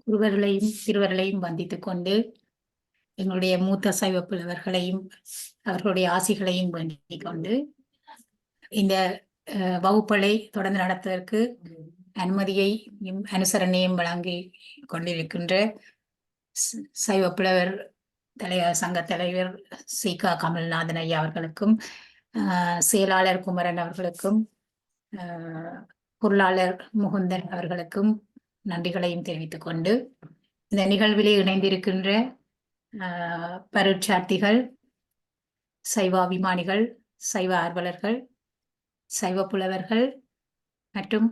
குருவர்களையும் திருவர்களையும் வந்தித்துக் கொண்டு எங்களுடைய மூத்த சைவ புலவர்களையும் அவர்களுடைய ஆசிகளையும் வேண்டிக் கொண்டு இந்த வகுப்புகளை தொடர்ந்து நடத்துவதற்கு அனுமதியையும் அனுசரணையும் வழங்கி கொண்டிருக்கின்ற சைவ புலவர் சங்க தலைவர் சி.க. கமல்நாதன் ஐயா அவர்களுக்கும், செயலாளர் குமரன் அவர்களுக்கும், பொருளாளர் முகுந்தன் அவர்களுக்கும் நன்றிகளையும் தெரிவித்துக் கொண்டு இந்த நிகழ்விலே இணைந்திருக்கின்ற பரீட்சார்த்திகள், சைவாபிமானிகள், சைவ ஆர்வலர்கள், சைவ புலவர்கள் மற்றும்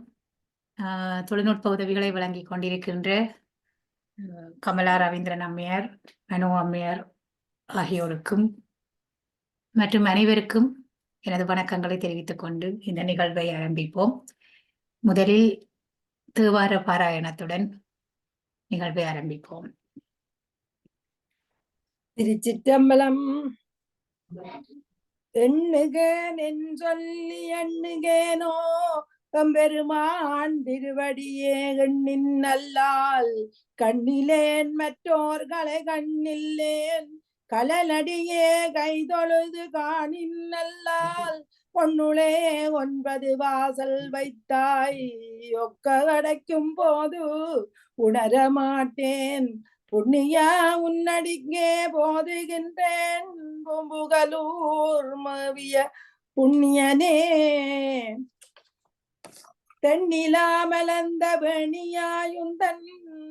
தொழில்நுட்ப உதவிகளை வழங்கிக் கொண்டிருக்கின்ற கமலா ரவீந்திரன் அம்மையார், மனோ அம்மையார் ஆகியோருக்கும் மற்றும் அனைவருக்கும் எனது வணக்கங்களை தெரிவித்துக் கொண்டு இந்த நிகழ்வை ஆரம்பிப்போம். முதலில் தேவார பாராயணத்துடன் நிகழ்வை ஆரம்பிப்போம். திருச்சிற்றம்பலம். எண்ணுகேன் என் சொல்லி எண்ணுகேனோ கம்பெருமான் திருவடியே எண்ணின் நல்லால் கண்ணிலேன் மற்றோர்களை கண்ணில்லேன் கலலடியே கைதொழுது காணின் நல்லால் பொன்னுளே 9 வாசல் வைத்தாய் ஒக்க அடைக்கும் போது உணரமாட்டேன் புண்ணியா உன்னடிக்கே போதுகின்றேன் பூம்புகலூர் மவிய புண்ணியனே தென்னிலாமலந்த வேணியாயுந்தன்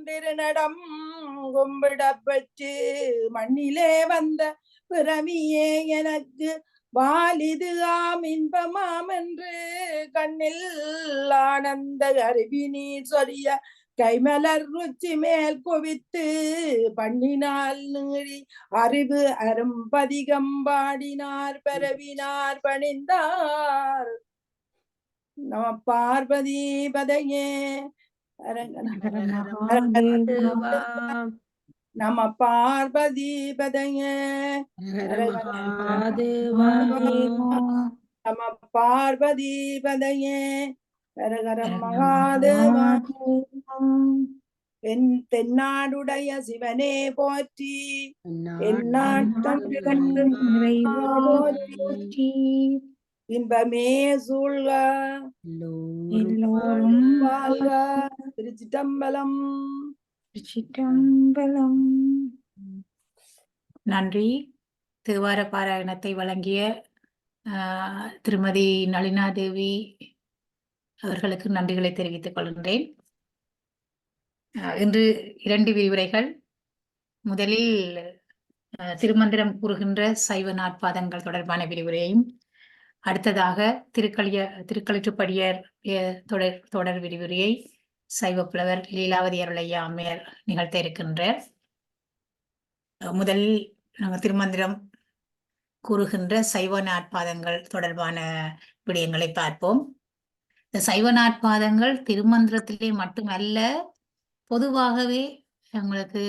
திருநடம் கும்பிடப்பட்டு மண்ணிலே வந்த பிறவியே எனக்கு வாலிது ஆம் இன்பமாம் என்று கண்ணில் ஆனந்த அருவினி சொரிய கைமலர் ருச்சி மேல் குவித்து பண்ணினால் நீறி அறிவு அரும்பதிகம்பாடினார் பரவினார் பணிந்தார். நம பார்வதி பதையே. நம பார்வதி பதையே. நம பார்வதி பதையே. ஹரஹரம் மகாதேவா. என் தென்னாடுடைய சிவனே போற்றி, எந்நாட்டோற்றி இன்பமே சூழ்க எல்லோரும் வாழ்க. திருச்சிற்றம்பலம். திருச்சிற்றம்பலம். நன்றி. தேவார பாராயணத்தை வழங்கிய திருமதி நளினாதேவி அவர்களுக்கு நன்றிகளை தெரிவித்துக் கொள்கின்றேன். இன்று 2 விரிவுரைகள். முதலில் திருமந்திரம் கூறுகின்ற சைவ நாட்பாதங்கள் தொடர்பான விரிவுரையையும், அடுத்ததாக திருக்களிற்றுப்படியர் தொடர் விரிவுரையை சைவ புலவர் லீலாவதி அருளையா அம்மையார் நிகழ்த்த இருக்கின்றார். முதலில் நாங்கள் திருமந்திரம் கூறுகின்ற சைவ நாட்பாதங்கள் தொடர்பான விடயங்களை பார்ப்போம். இந்த சைவ நாட்பாதங்கள் திருமந்திரத்திலே மட்டுமல்ல, பொதுவாகவே உங்களுக்கு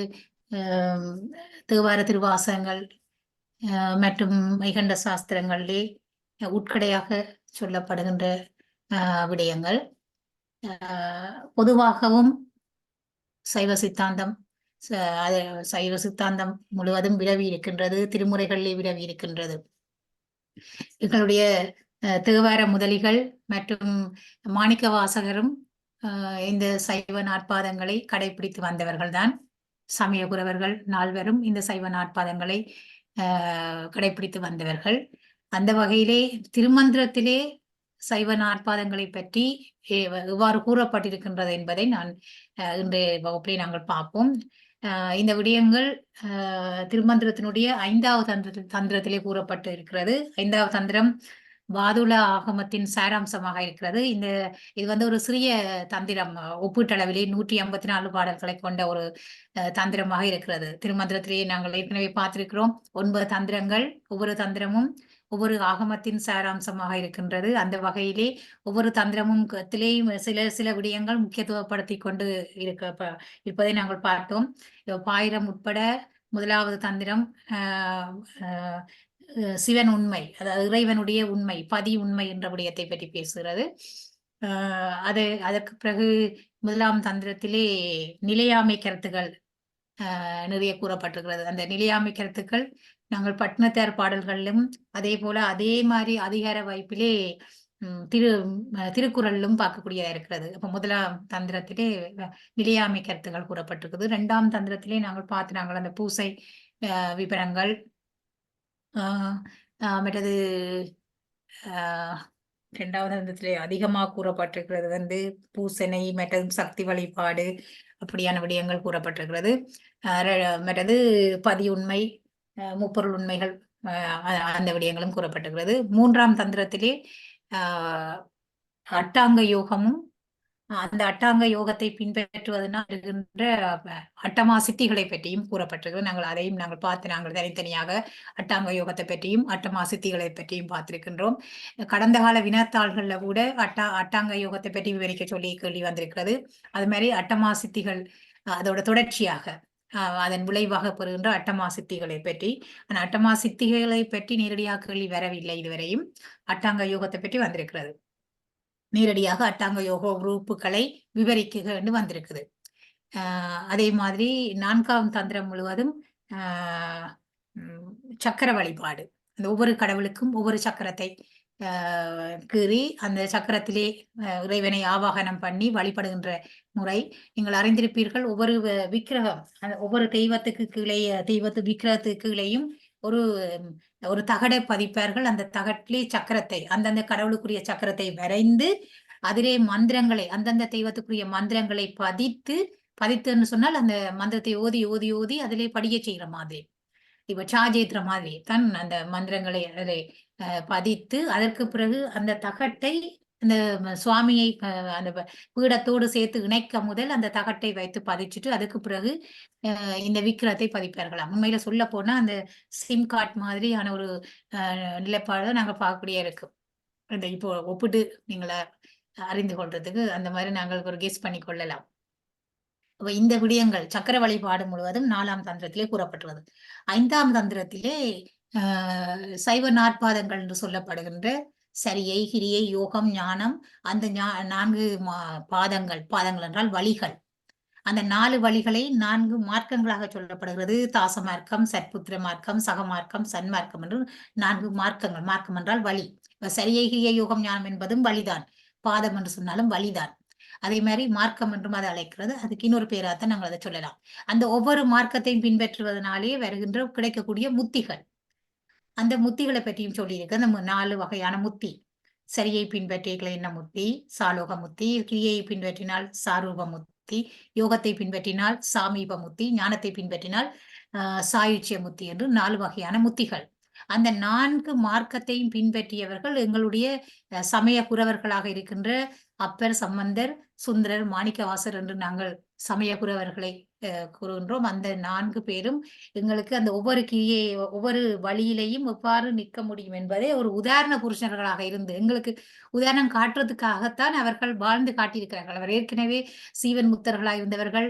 தேவார திருவாசகங்கள் மற்றும் வைகண்ட சாஸ்திரங்களிலே உட்கடையாக சொல்லப்படுகின்ற விடயங்கள். பொதுவாகவும் சைவ சித்தாந்தம் முழுவதும் விரவி இருக்கின்றது, திருமுறைகளிலே விரவி இருக்கின்றது. எங்களுடைய தேவார முதலிகள் மற்றும் மாணிக்க வாசகரும் இந்த சைவ நாட்பாதங்களை கடைபிடித்து வந்தவர்கள்தான். சமயகுரவர்கள் 4 இந்த சைவ நாட்பாதங்களை கடைபிடித்து வந்தவர்கள். அந்த வகையிலே திருமந்திரத்திலே சைவ நாட்பாதங்களை பற்றி எவ்வாறு கூறப்பட்டிருக்கின்றது என்பதை நான் இன்றைய வகுப்பிலே நாங்கள் பார்ப்போம். இந்த விடயங்கள் திருமந்திரத்தினுடைய 5வது தந்திரத்திலே கூறப்பட்டு இருக்கிறது. 5வது தந்திரம் வாதுள ஆகமத்தின் சாராம்சமாக இருக்கிறது. இது ஒரு சிறிய தந்திரம், ஒப்பீட்டளவிலே 154 பாடல்களை கொண்ட ஒரு தந்திரமாக இருக்கிறது. திருமந்திரத்திலே நாங்கள் ஏற்கனவே பார்த்திருக்கிறோம் 9 தந்திரங்கள். ஒவ்வொரு தந்திரமும் ஒவ்வொரு ஆகமத்தின் சாராம்சமாக இருக்கின்றது. அந்த வகையிலே ஒவ்வொரு தந்திரமும் சில விடயங்கள் முக்கியத்துவப்படுத்தி கொண்டு இருப்பதை நாங்கள் பார்த்தோம். பாயிரம் உட்பட 1வது தந்திரம் சிவன் உண்மை, அதாவது இறைவனுடைய உண்மை, பதி உண்மை என்ற விடயத்தை பற்றி பேசுகிறது. அதற்கு பிறகு முதலாம் தந்திரத்திலே நிலையாமை கருத்துக்கள் நிறைய கூறப்பட்டிருக்கிறது. அந்த நிலையாமை கருத்துக்கள் நாங்கள் பட்டினத்தார் பாடல்களிலும் அதே போல அதே மாதிரி அதிகார வாய்ப்பிலே திருக்குறளிலும் பார்க்கக்கூடியதா இருக்கிறது. அப்ப முதலாம் தந்திரத்திலே நிலையாமை கருத்துக்கள் கூறப்பட்டிருக்குது. இரண்டாம் தந்திரத்திலே நாங்கள் அந்த பூசை விபரங்கள், மற்றது இரண்டாவது தந்திரத்திலே அதிகமாக கூறப்பட்டிருக்கிறது வந்து பூசனை, மற்றது சக்தி வழிபாடு, அப்படியான விடயங்கள் கூறப்பட்டிருக்கிறது. மற்றது பதி உண்மை, முப்பொருள் உண்மைகள், அந்த விடயங்களும் கூறப்பட்டிருக்கிறது. மூன்றாம் தந்திரத்திலே அட்டாங்க யோகமும் அந்த அட்டாங்க யோகத்தை பின்பற்றுவதனால் இருக்கின்ற அட்டமா சித்திகளை பற்றியும் கூறப்பட்டிருக்கிறது. நாங்கள் பார்த்து நாங்கள் தனித்தனியாக அட்டாங்க யோகத்தை பற்றியும் அட்டமா சித்திகளை பற்றியும் பார்த்திருக்கின்றோம். கடந்த கால வினாத்தாள்கள்ல கூட அட்டாங்க யோகத்தை பற்றி விவரிக்க சொல்லி கேள்வி வந்திருக்கிறது. அது மாதிரி அட்டமா சித்திகள் அதோட தொடர்ச்சியாக அதன் விளைவாக பெறுகின்ற அட்டமா சித்திகளை பற்றி, அந்த அட்டமா சித்திகளை பற்றி நேரடியாக கேள்வி வரவில்லை இதுவரையும். அட்டாங்க யோகத்தை பற்றி வந்திருக்கிறது. நேரடியாக அட்டாங்க யோக உறுப்புகளை விவரிக்க வந்திருக்குது. அதே மாதிரி நான்காம் தந்திரம் முழுவதும் சக்கர வழிபாடு, அந்த ஒவ்வொரு கடவுளுக்கும் ஒவ்வொரு சக்கரத்தை கீறி அந்த சக்கரத்திலே இறைவனை ஆவாகனம் பண்ணி வழிபடுகின்ற முறை நீங்கள் அறிந்திருப்பீர்கள். ஒவ்வொரு விக்கிரகம், ஒவ்வொரு தெய்வத்துக்கு கீழே, விக்கிரகத்துக்கு கீழேயும் ஒரு தகடை பதிப்பார்கள். அந்த தகட்டிலே சக்கரத்தை, அந்தந்த கடவுளுக்குரிய சக்கரத்தை வரைந்து அதிலே மந்திரங்களை, அந்தந்த தெய்வத்துக்குரிய மந்திரங்களை பதித்துன்னு சொன்னால் அந்த மந்திரத்தை ஓதி ஓதி ஓதி அதிலே படிய செய்கிற மாதிரி, இப்ப சாஜேத்திர மாதிரி தான் அந்த மந்திரங்களை அதிலே பதித்து அதற்கு பிறகு அந்த தகட்டை அந்த சுவாமியை அந்த பீடத்தோடு சேர்த்து இணைக்க முதல் அந்த தகட்டை வைத்து பதிச்சுட்டு அதுக்கு பிறகு இந்த விக்கிரத்தை பதிப்பார்களாம். உண்மையில சொல்ல போனா அந்த சிம் கார்ட் மாதிரியான ஒரு நிலைப்பாடு நாங்க பார்க்கக்கூடிய இருக்கு. அந்த இப்போ ஒப்பிட்டு நீங்களை அறிந்து கொள்றதுக்கு அந்த மாதிரி நாங்கள் ஒரு கெஸ் பண்ணி கொள்ளலாம். இந்த விடயங்கள் சக்கர வழிபாடு முழுவதும் 4ஆம் தந்திரத்திலே கூறப்பட்டுள்ளது. 5ஆம் தந்திரத்திலே சைவ நாற்பாதங்கள் என்று சொல்லப்படுகின்ற சரியை, கிரியை, யோகம், ஞானம், அந்த 4 பாதங்கள் என்றால் வழிகள், அந்த 4 வழிகளை 4 மார்க்கங்களாக சொல்லப்படுகிறது. தாச மார்க்கம், சற்புத்திர மார்க்கம், சகமார்க்கம், சன்மார்க்கம் என்று 4 மார்க்கங்கள். மார்க்கம் என்றால் வழி. சரியை, கிரியை, யோகம், ஞானம் என்பதும் வழிதான். பாதம் என்று சொன்னாலும் வழிதான். அதே மாதிரி மார்க்கம் என்றும் அதை அழைக்கிறது. அதுக்கு இன்னொரு பேராத்தான் நாங்கள் அதை சொல்லலாம். அந்த ஒவ்வொரு மார்க்கத்தையும் பின்பற்றுவதனாலே வருகின்ற கிடைக்கக்கூடிய முத்திகள், அந்த முத்திகளை பற்றியும் சொல்லியிருக்கு. அந்த 4 வகையான முத்தி. சரியை பின்பற்றியர்கள் என்ன முத்தி? சாலோக முத்தி. கிரியையை பின்பற்றினால் சாரூப முத்தி. யோகத்தை பின்பற்றினால் சாமீப முத்தி. ஞானத்தை பின்பற்றினால் சாயுச்சிய முத்தி என்று 4 வகையான முத்திகள். அந்த 4 மார்க்கத்தையும் பின்பற்றியவர்கள் எங்களுடைய சமய குரவர்களாக இருக்கின்ற அப்பர், சம்பந்தர், சுந்தரர், மாணிக்கவாசர் என்று நாங்கள் சமய குரவர்களை கூறுகின்றோம். அந்த 4 பேரும் எங்களுக்கு அந்த ஒவ்வொரு கிரியை, ஒவ்வொரு வழியிலையும் எவ்வாறு நிற்க முடியும் என்பதை ஒரு உதாரண புருஷர்களாக இருந்து எங்களுக்கு உதாரணம் காட்டுறதுக்காகத்தான் அவர்கள் வாழ்ந்து காட்டியிருக்கிறார்கள். அவர் ஏற்கனவே சீவன் முத்தர்களாக இருந்தவர்கள்,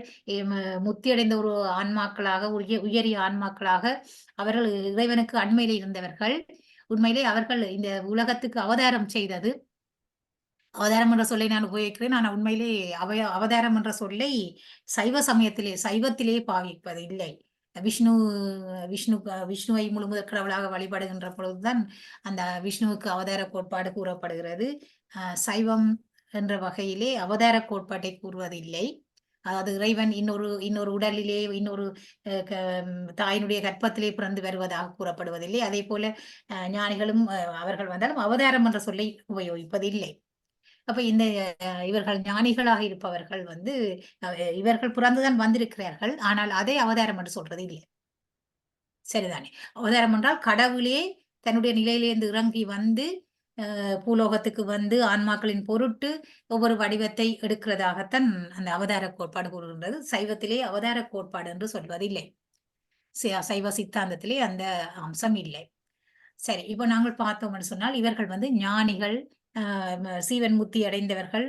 முத்தியடைந்த ஒரு ஆன்மாக்களாக, உயரிய ஆன்மாக்களாக அவர்கள் இறைவனுக்கு அண்மையில இருந்தவர்கள். உண்மையிலே அவர்கள் இந்த உலகத்துக்கு அவதாரம் செய்தது, அவதாரம் என்ற சொல்லை நான் உபயோகிக்கிறேன். ஆனால் உண்மையிலே அவதாரம் என்ற சொல்லை சைவத்திலே பாவிப்பது இல்லை. விஷ்ணுவை முழுமுதற் கடவுளாக வழிபடுகின்ற பொழுதுதான் அந்த விஷ்ணுவுக்கு அவதார கோட்பாடு கூறப்படுகிறது. சைவம் என்ற வகையிலே அவதார கோட்பாட்டை கூறுவதில்லை. அதாவது இறைவன் இன்னொரு உடலிலே, இன்னொரு தாயினுடைய கற்பத்திலே பிறந்து வருவதாக கூறப்படுவதில்லை. அதே போல ஞானிகளும் அவர்கள் வந்தாலும் அவதாரம் என்ற சொல்லை உபயோகிப்பதில்லை. அப்ப இவர்கள் ஞானிகளாக இருப்பவர்கள் இவர்கள் பிறந்துதான் வந்திருக்கிறார்கள். ஆனால் அதே அவதாரம் என்று சொல்றது இல்லை. சரிதானே? அவதாரம் என்றால் கடவுளே தன்னுடைய நிலையிலிருந்து இறங்கி வந்து பூலோகத்துக்கு வந்து ஆன்மாக்களின் பொருட்டு ஒவ்வொரு வடிவத்தை எடுக்கிறதாகத்தான் அந்த அவதார கோட்பாடு கூறுகின்றது. சைவத்திலே அவதார கோட்பாடு என்று சொல்வதில்லை. சைவ சித்தாந்தத்திலே அந்த அம்சம் இல்லை. சரி, இப்ப நாங்கள் பார்த்தோம்னு சொன்னால் இவர்கள் ஞானிகள், சீவன் முத்தி அடைந்தவர்கள்,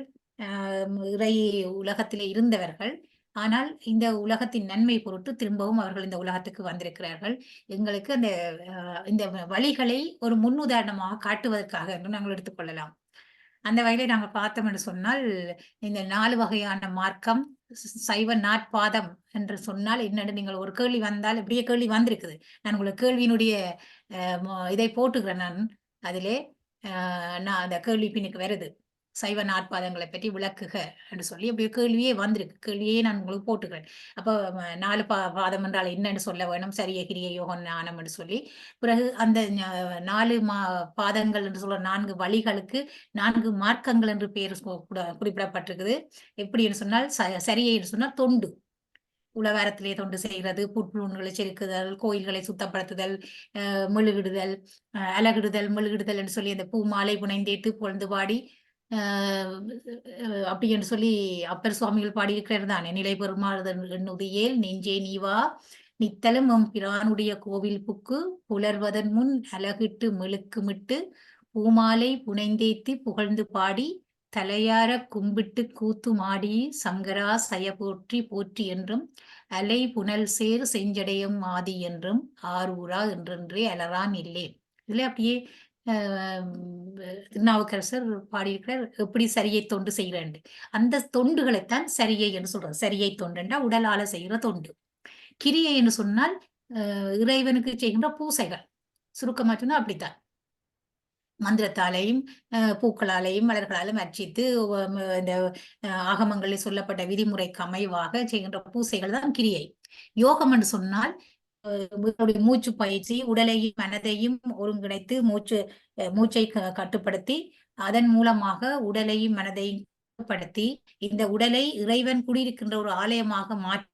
இறை உலகத்திலே இருந்தவர்கள். ஆனால் இந்த உலகத்தின் நன்மை பொருட்டு திரும்பவும் அவர்கள் இந்த உலகத்துக்கு வந்திருக்கிறார்கள். எங்களுக்கு அந்த இந்த வழிகளை ஒரு முன்னுதாரணமாக காட்டுவதற்காக என்று நாங்கள் எடுத்துக்கொள்ளலாம். அந்த வகையிலே நாங்க பார்த்தோம் என்று சொன்னால், இந்த 4 வகையான மார்க்கம், சைவ நாட்பாதம் என்று சொன்னால் என்னன்னு நீங்கள் ஒரு கேள்வி வந்தால் இப்படியே கேள்வி வந்திருக்குது. நான் உங்களுக்கு கேள்வியினுடைய இதை போட்டுக்கிறேன் நான். அதிலே நான் அந்த கேள்வி பின்னுக்கு வருது. சைவ நாட்பாதங்களை பற்றி விளக்குக என்று சொல்லி அப்படி ஒரு கேள்வியே வந்திருக்கு. கேள்வியே நான் உங்களுக்கு போட்டுக்கிறேன். அப்போ 4 பாதம் என்றால் என்னன்னு சொல்ல வேணும். சரிய, கிரிய, யோகம், ஞானம் என்று சொல்லி. பிறகு அந்த 4 பாதங்கள் என்று சொல்ற 4 வழிகளுக்கு 4 மார்க்கங்கள் என்று பெயர் குறிப்பிடப்பட்டிருக்குது. எப்படி என்று சொன்னால் சரியை என்று சொன்னால் தொண்டு. உழவாரத்திலே தொண்டு செய்கிறது, புட்பூண்டுகளை செருக்குதல், கோயில்களை சுத்தப்படுத்துதல், மெழுகிடுதல், அலகிடுதல், மெழுகிடுதல் என்று சொல்லி அந்த பூ மாலை புனைந்தேத்து புகழ்ந்து பாடி அப்படி என்று சொல்லி அப்பர் சுவாமிகள் பாடியிருக்கிறார் தானே. நிலை பெறுமாறுதல் எண்ணுதியேல் நெஞ்சே நீவா நித்தலும் பிரானுடைய கோவில் புக்கு புலர்வதன் முன் அலகிட்டு மெழுக்குமிட்டு பூமாலை புனைந்தேத்தி புகழ்ந்து பாடி தலையார கும்பிட்டு கூத்து மாடி சங்கரா சய போற்றி போற்றி என்றும் அலை புனல் சேர் செஞ்சடையம் ஆதி என்றும் ஆரூரா என்றென்றே அலரான் இல்லே. இதுல அப்படியே திருநாவுக்கரசர் பாடியிருக்கிறார் எப்படி சரியை தொண்டு செய்கிறேன். அந்த தொண்டுகளைத்தான் சரியை என்று சொல்றது. சரியை தொண்டுண்டா உடலால செய்கிற தொண்டு. கிரியை என்று சொன்னால் இறைவனுக்கு செய்கின்ற பூசைகள். சுருக்கமா சொன்னா அப்படித்தான். மந்திரத்தாலையும் பூக்களாலையும் மலர்களாலும் அர்ச்சித்து இந்த ஆகமங்களில் சொல்லப்பட்ட விதிமுறைக்கு அமைவாக செய்கின்ற பூசைகள் தான் கிரியை. யோகம் என்று சொன்னால் மூச்சு பயிற்சி, உடலையும் மனதையும் ஒருங்கிணைத்து மூச்சை கட்டுப்படுத்தி அதன் மூலமாக உடலையும் மனதையும் கட்டுப்படுத்தி இந்த உடலை இறைவன் குடியிருக்கின்ற ஒரு ஆலயமாக மாற்றி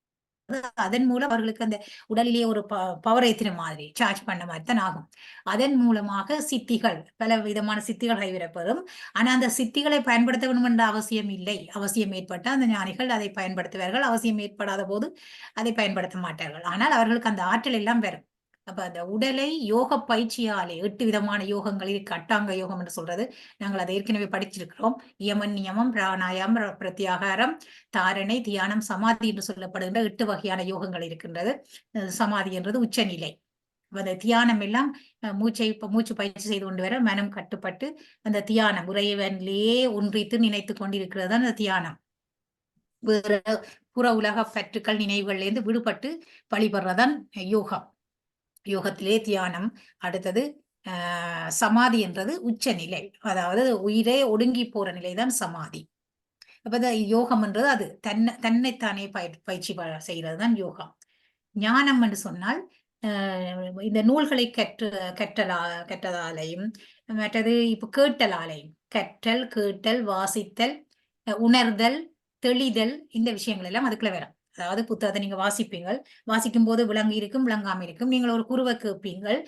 அதன் மூலம் அவர்களுக்கு அந்த உடலிலேயே ஒரு பவர் ஏத்தின மாதிரி சார்ஜ் பண்ண மாதிரி தான் ஆகும். அதன் மூலமாக சித்திகள் பல விதமான சித்திகள் கைவிடப்பெறும். ஆனா அந்த சித்திகளை பயன்படுத்த வேண்டும் என்ற அவசியம் இல்லை. அவசியம் ஏற்பட்ட அந்த ஞானிகள் அதை பயன்படுத்துவார்கள். அவசியம் ஏற்படாத போது அதை பயன்படுத்த மாட்டார்கள். ஆனால் அவர்களுக்கு அந்த ஆற்றல் எல்லாம் வரும். அப்ப அந்த உடலை யோக பயிற்சியாலே 8 விதமான யோகங்கள் இருக்கு. அட்டாங்க யோகம் என்று சொல்றது. நாங்கள் அதை ஏற்கனவே படிச்சிருக்கிறோம். யமன், நியமம், பிராணாயாம், பிரத்யாகாரம், தாரணை, தியானம், சமாதி என்று சொல்லப்படுகின்ற 8 வகையான யோகங்கள் இருக்கின்றது. சமாதி என்றது உச்சநிலை. அந்த தியானம் எல்லாம் மூச்சு பயிற்சி செய்து கொண்டு வர மனம் கட்டுப்பட்டு அந்த தியானம் இறைவனிலேயே ஒன்றித்து நினைத்து கொண்டிருக்கிறது தான் அந்த தியானம். வேற புற உலக பற்றுக்கள் நினைவுகள்ல இருந்து விடுபட்டு வழிபடுறதான் யோகம். யோகத்திலே தியானம். அடுத்தது சமாதி என்றது உச்ச நிலை. அதாவது உயிரே ஒடுங்கி போற நிலைதான் சமாதி. அப்ப யோகம் என்றது அது தன்னைத்தானே பயிற்சி செய்கிறது தான் யோகம். ஞானம் என்று சொன்னால் இந்த நூல்களை கற்றதாலையும் மற்றது இப்ப கேட்டலாலையும் கற்றல், கேட்டல், வாசித்தல், உணர்தல், தெளிதல் இந்த விஷயங்கள் எல்லாம் அதுக்குள்ள வரும். அதாவது புத்தகத்தை நீங்க வாசிப்பீங்கள். வாசிக்கும் போது விளங்கி இருக்கும், விளங்காம இருக்கும். நீங்கள் ஒரு குருவை கேட்பீங்கள்.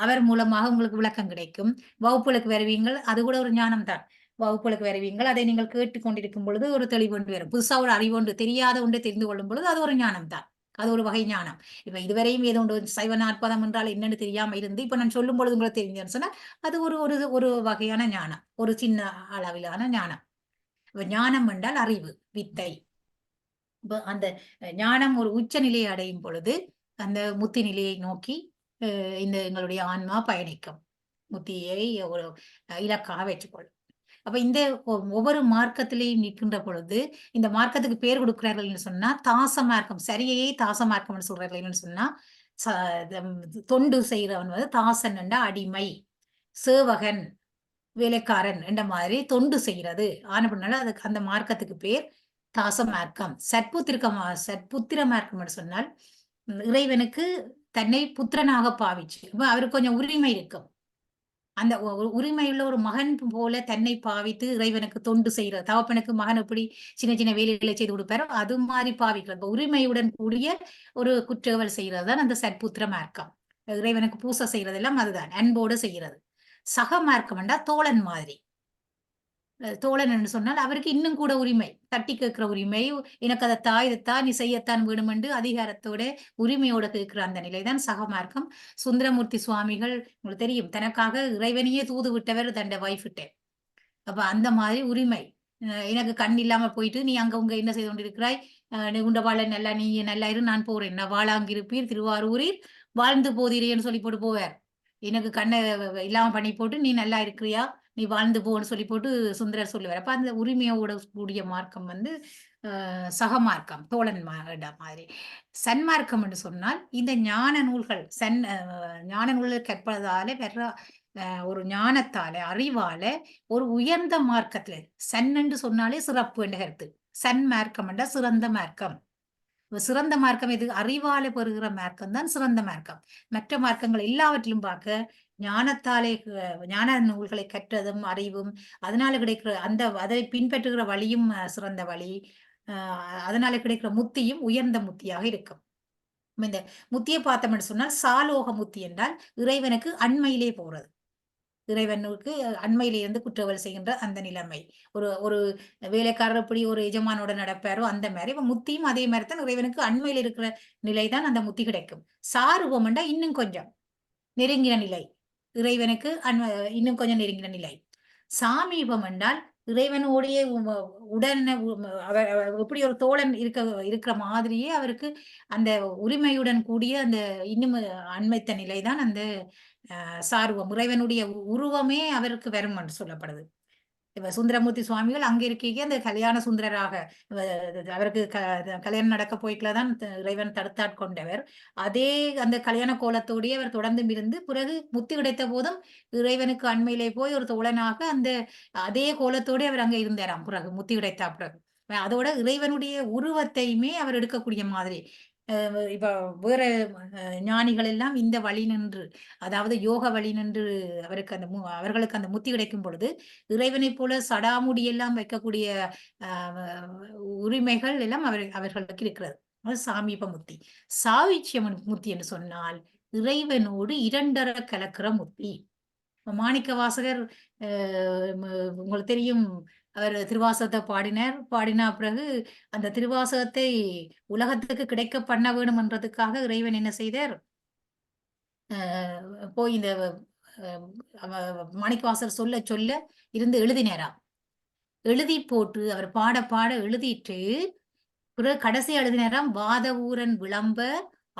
அவர் மூலமாக உங்களுக்கு விளக்கம் கிடைக்கும். வகுப்புகளுக்கு வருவீங்கள். அது கூட ஒரு ஞானம் தான். வகுப்புகளுக்கு வருவீங்கள். அதை நீங்கள் கேட்டுக்கொண்டிருக்கும் பொழுது ஒரு தெளிவு ஒன்று வரும். புதுசா ஒரு அறிவு ஒன்று, தெரியாத ஒன்று தெரிந்து கொள்ளும் பொழுது அது ஒரு ஞானம் தான். அது ஒரு வகை ஞானம். இப்ப இதுவரையும் ஏதோ ஒன்று சைவ நாட்பாதம் என்றால் என்னன்னு தெரியாம இருந்து இப்ப நான் சொல்லும் பொழுது உங்களுக்கு தெரிஞ்சதுன்னு சொன்னா அது ஒரு வகையான ஞானம். ஒரு சின்ன அளவிலான ஞானம். ஞானம் என்றால் அறிவு, வித்தை. அந்த ஞானம் ஒரு உச்ச நிலையை அடையும் பொழுது அந்த முத்தி நிலையை நோக்கி இந்த எங்களுடைய ஆன்மா பயணிக்கும். முத்தியை ஒரு இலக்காக வச்சுக்கொள்ளும். அப்ப இந்த ஒவ்வொரு மார்க்கத்திலையும் நிற்கின்ற பொழுது இந்த மார்க்கத்துக்கு பேர் கொடுக்கிறார்கள் சொன்னா தாச மார்க்கம், சரியையே தாச மார்க்கம் சொல்றார்கள் சொன்னா தொண்டு செய்யறவன் வந்து தாசன் என்ற அடிமை, சேவகன், வேலைக்காரன் என்ற மாதிரி தொண்டு செய்கிறது. ஆனப்படினால அதுக்கு அந்த மார்க்கத்துக்கு பேர் தாச மார்க்கம். சற்புத்திர மார்க்கம் என்று சொன்னால் இறைவனுக்கு தன்னை புத்திரனாக பாவிச்சு அவருக்கு கொஞ்சம் உரிமை இருக்கும். அந்த உரிமையுள்ள ஒரு மகன் போல தன்னை பாவித்து இறைவனுக்கு தொண்டு செய்யற தகப்பனுக்கு மகன் எப்படி சின்ன சின்ன வேலைகளை செய்து கொடுப்பாரோ அது மாதிரி பாவிக்கிறது. உரிமையுடன் கூடிய ஒரு குற்றங்கள் செய்யறதுதான் அந்த சற்புத்திர மார்க்கம். இறைவனுக்கு பூசை செய்யறதெல்லாம் அதுதான், அன்போடு செய்யறது. சக மார்க்கம் என்றா தோழன் மாதிரி. தோழன் என்று சொன்னால் அவருக்கு இன்னும் கூட உரிமை, தட்டி கேட்கிற உரிமை, எனக்கு அதைத்தா இதைத்தா நீ செய்யத்தான் வேணும் என்று அதிகாரத்தோட உரிமையோட கேட்கிற அந்த நிலைதான் சகமார்க்கம். சுந்தரமூர்த்தி சுவாமிகள் உங்களுக்கு தெரியும், தனக்காக இறைவனையே தூது விட்டவர் தன்னை வைஃப்கிட்ட. அப்ப அந்த மாதிரி உரிமை எனக்கு கண் இல்லாம போயிட்டு நீ அங்க உங்க என்ன செய்து கொண்டிருக்கிறாய்? நீ உண்ட வாழ நல்லா நீ நல்லா இரு நான் போறேன். நான் வாழாங்கிருப்பீர் திருவாரூரில் வாழ்ந்து போதீரேன்னு சொல்லி போட்டு போவார். எனக்கு கண்ண இல்லாம பண்ணி போட்டு நீ நல்லா இருக்கிறியா? நீ வாழ்ந்து போன்னு சொல்லி போட்டு சுந்தரர் சொல்லுவார். அப்ப அந்த உரிமையோட கூடிய மார்க்கம் வந்து சகமார்க்கம், தோழன் மாதிரி. சன்மார்க்கம் என்று சொன்னால் இந்த ஞான நூல்கள் ஞான நூல்கள் கற்பதால பெற ஒரு ஞானத்தால, அறிவால ஒரு உயர்ந்த மார்க்கத்துல சன் என்று சொன்னாலே சிறப்பு என்ற கருத்து. சன்மார்க்கம் என்றால் சிறந்த மார்க்கம். சிறந்த மார்க்கம் எது? அறிவால பெறுகிற மார்க்கம் தான் சிறந்த மார்க்கம். மற்ற மார்க்கங்கள் எல்லாவற்றிலும் பார்க்க ஞானத்தாலே ஞான நூல்களை கற்றதும் அறிவும் அதனால கிடைக்கிற அதை பின்பற்றுகிற வழியும் சிறந்த வழி. அதனால கிடைக்கிற முத்தியும் உயர்ந்த முத்தியாக இருக்கும். இந்த முத்தியை பார்த்தோம்னு சொன்னால் சாலோக முத்தி என்றால் இறைவனுக்கு அண்மையிலே போறது. இறைவனுக்கு அண்மையிலே இருந்து குற்றவள் செய்கின்ற அந்த நிலைமை. ஒரு ஒரு வேலைக்காரர் எப்படி ஒரு எஜமானோட நடப்பாரோ அந்த மாரி முத்தியும் அதே மாரி தான் இறைவனுக்கு அண்மையில இருக்கிற நிலைதான் அந்த முத்தி கிடைக்கும். சாருவம் என்றா இன்னும் கொஞ்சம் நெருங்கின நிலை. இறைவனுக்கு இன்னும் கொஞ்சம் நெருங்கின நிலை. சாமீபம் என்றால் இறைவனோடையே உடனே அவர் எப்படி ஒரு தோழன் இருக்கிற மாதிரியே அவருக்கு அந்த உரிமையுடன் கூடிய அந்த இன்னும் அண்மைத்த நிலைதான் அந்த சார்வம். இறைவனுடைய உருவமே அவருக்கு வரும் என்று சொல்லப்படுது. இப்ப சுந்தரமூர்த்தி சுவாமிகள் அங்க இருக்கீங்க அந்த கல்யாண சுந்தரராக அவருக்கு கல்யாணம் நடக்க போய்க்குள்ளதான் இறைவன் தடுத்தாட்கொண்டவர். அதே அந்த கல்யாண கோலத்தோடயே அவர் தொடர்ந்தும் இருந்து பிறகு முத்தி கிடைத்த போதும் இறைவனுக்கு அண்மையிலே போய் ஒரு தோழனாக அந்த அதே கோலத்தோட அவர் அங்க இருந்தாராம் பிறகு முத்தி கிடைத்த பிறகு. அதோட இறைவனுடைய உருவத்தையுமே அவர் எடுக்கக்கூடிய மாதிரி. இப்ப வேற ஞானிகள் எல்லாம் இந்த வழி நின்று அதாவது யோக வழி நின்று அவருக்கு அவர்களுக்கு அந்த முத்தி கிடைக்கும் பொழுது இறைவனைப் போல சடாமுடி எல்லாம் வைக்கக்கூடிய உரிமைகள் எல்லாம் அவர்களுக்கு இருக்கிறது. அது சாமீப முத்தி. சாயுச்சிய முத்தி என்று சொன்னால் இறைவனோடு இரண்டர கலக்கிற முத்தி. மாணிக்க வாசகர் உங்களுக்கு தெரியும் அவர் திருவாசகத்தை பாடினார். பாடின பிறகு அந்த திருவாசகத்தை உலகத்துக்கு கிடைக்க பண்ண வேணும்ன்றதுக்காக இறைவன் என்ன செய்தார்? போய் இந்த மாணிக்கவாசகர் சொல்ல சொல்ல இருந்து எழுதினாராம். எழுதி போட்டு அவர் பாட பாட எழுதிட்டு பிறகு கடைசி எழுதினாராம் வாத ஊரன் விளம்ப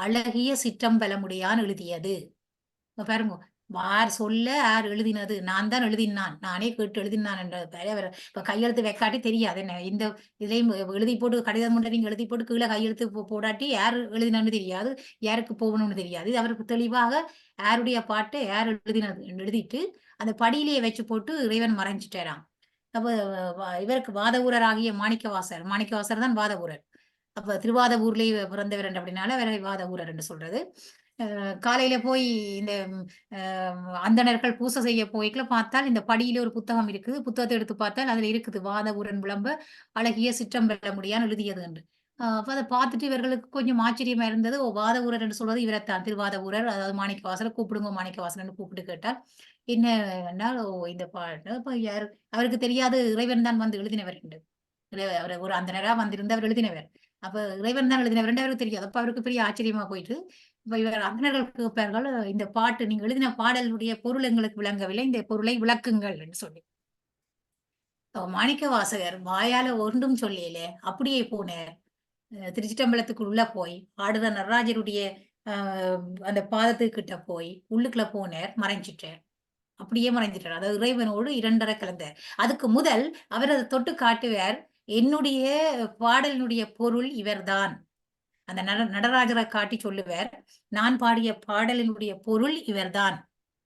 அழகிய சிற்றம்பலமுடையான் எழுதியது. பாருங்க யார் சொல்ல யார் எழுதினது? நான் தான் எழுதினான். நானே கேட்டு எழுதினான் என்ற இப்ப கையெழுத்து வைக்காட்டி தெரியாது என்ன இந்த இதையும் எழுதி போட்டு கடிதம் ஒன்றை நீங்க எழுதி போட்டு கீழே கையெழுத்து போடாட்டி யார் எழுதினான்னு தெரியாது, யாருக்கு போகணும்னு தெரியாது. இது அவருக்கு தெளிவாக யாருடைய பாட்டை யார் எழுதினது எழுதிட்டு அந்த படியிலேயே வச்சு போட்டு இறைவன் மறைஞ்சிட்டாராம். அப்ப இவருக்கு வாதவூரர் மாணிக்கவாசர் தான் வாதவூரர். அப்ப திருவாதவூர்லயே பிறந்தவர் அப்படின்னால அவரை வாதவூரர் என்று சொல்றது. காலையில போய் இந்த அந்தணர்கள் பூசை செய்ய போய்க்குள்ள பார்த்தால் இந்த படியில ஒரு புத்தகம் இருக்குது. புத்தகத்தை எடுத்து பார்த்தால் அதுல இருக்குது வாதவூரன் விளம்ப அழகிய சிற்றம்பலமுடையான் எழுதியது என்று. அப்ப அதை பார்த்துட்டு இவர்களுக்கு கொஞ்சம் ஆச்சரியமா இருந்தது. ஓ வாதவூரர் என்று சொல்வது இவரைத்தான் திருவாதவூரர் அதாவது மாணிக்கவாசகர் கூப்பிடுங்க மாணிக்கவாசகர்னு கூப்பிட்டு கேட்டால் என்னன்னா ஓ இந்த பாட்டு அப்ப யாரு அவருக்கு தெரியாது இறைவன் தான் வந்து எழுதினவர் என்று. அவர் ஒரு அந்தணரா வந்திருந்து அவர் எழுதினவர். அப்ப இறைவன் தான் எழுதினவர் என்று அவருக்கு தெரியாது. அப்ப அவருக்கு பெரிய ஆச்சரியமா போயிட்டு இப்ப இவர் அந்தணர்கள் கேட்பார்கள் இந்த பாட்டு நீங்க எழுதின பாடலுடைய பொருள் எங்களுக்கு விளங்கவில்லை. இந்த பொருளை விளக்குங்கள் என்று சொல்லி. மாணிக்க வாசகர் வாயால ஒன்றும் சொல்லியல அப்படியே போனார். திருச்சிட்டம்பலத்துக்கு உள்ள போய் ஆடுற நடராஜருடைய அந்த பாதத்துக்கிட்ட போய் உள்ளுக்குள்ள போனார் மறைஞ்சிட்டார். அப்படியே மறைஞ்சிட்டார். அதாவது இறைவனோடு இரண்டரை கலந்தார். அதுக்கு முதல் அவர் அதை தொட்டு காட்டுவார். என்னுடைய பாடலினுடைய பொருள் இவர்தான். அந்த நடராஜரை காட்டி சொல்லுவார். நான் பாடிய பாடலினுடைய பொருள் இவர்தான்.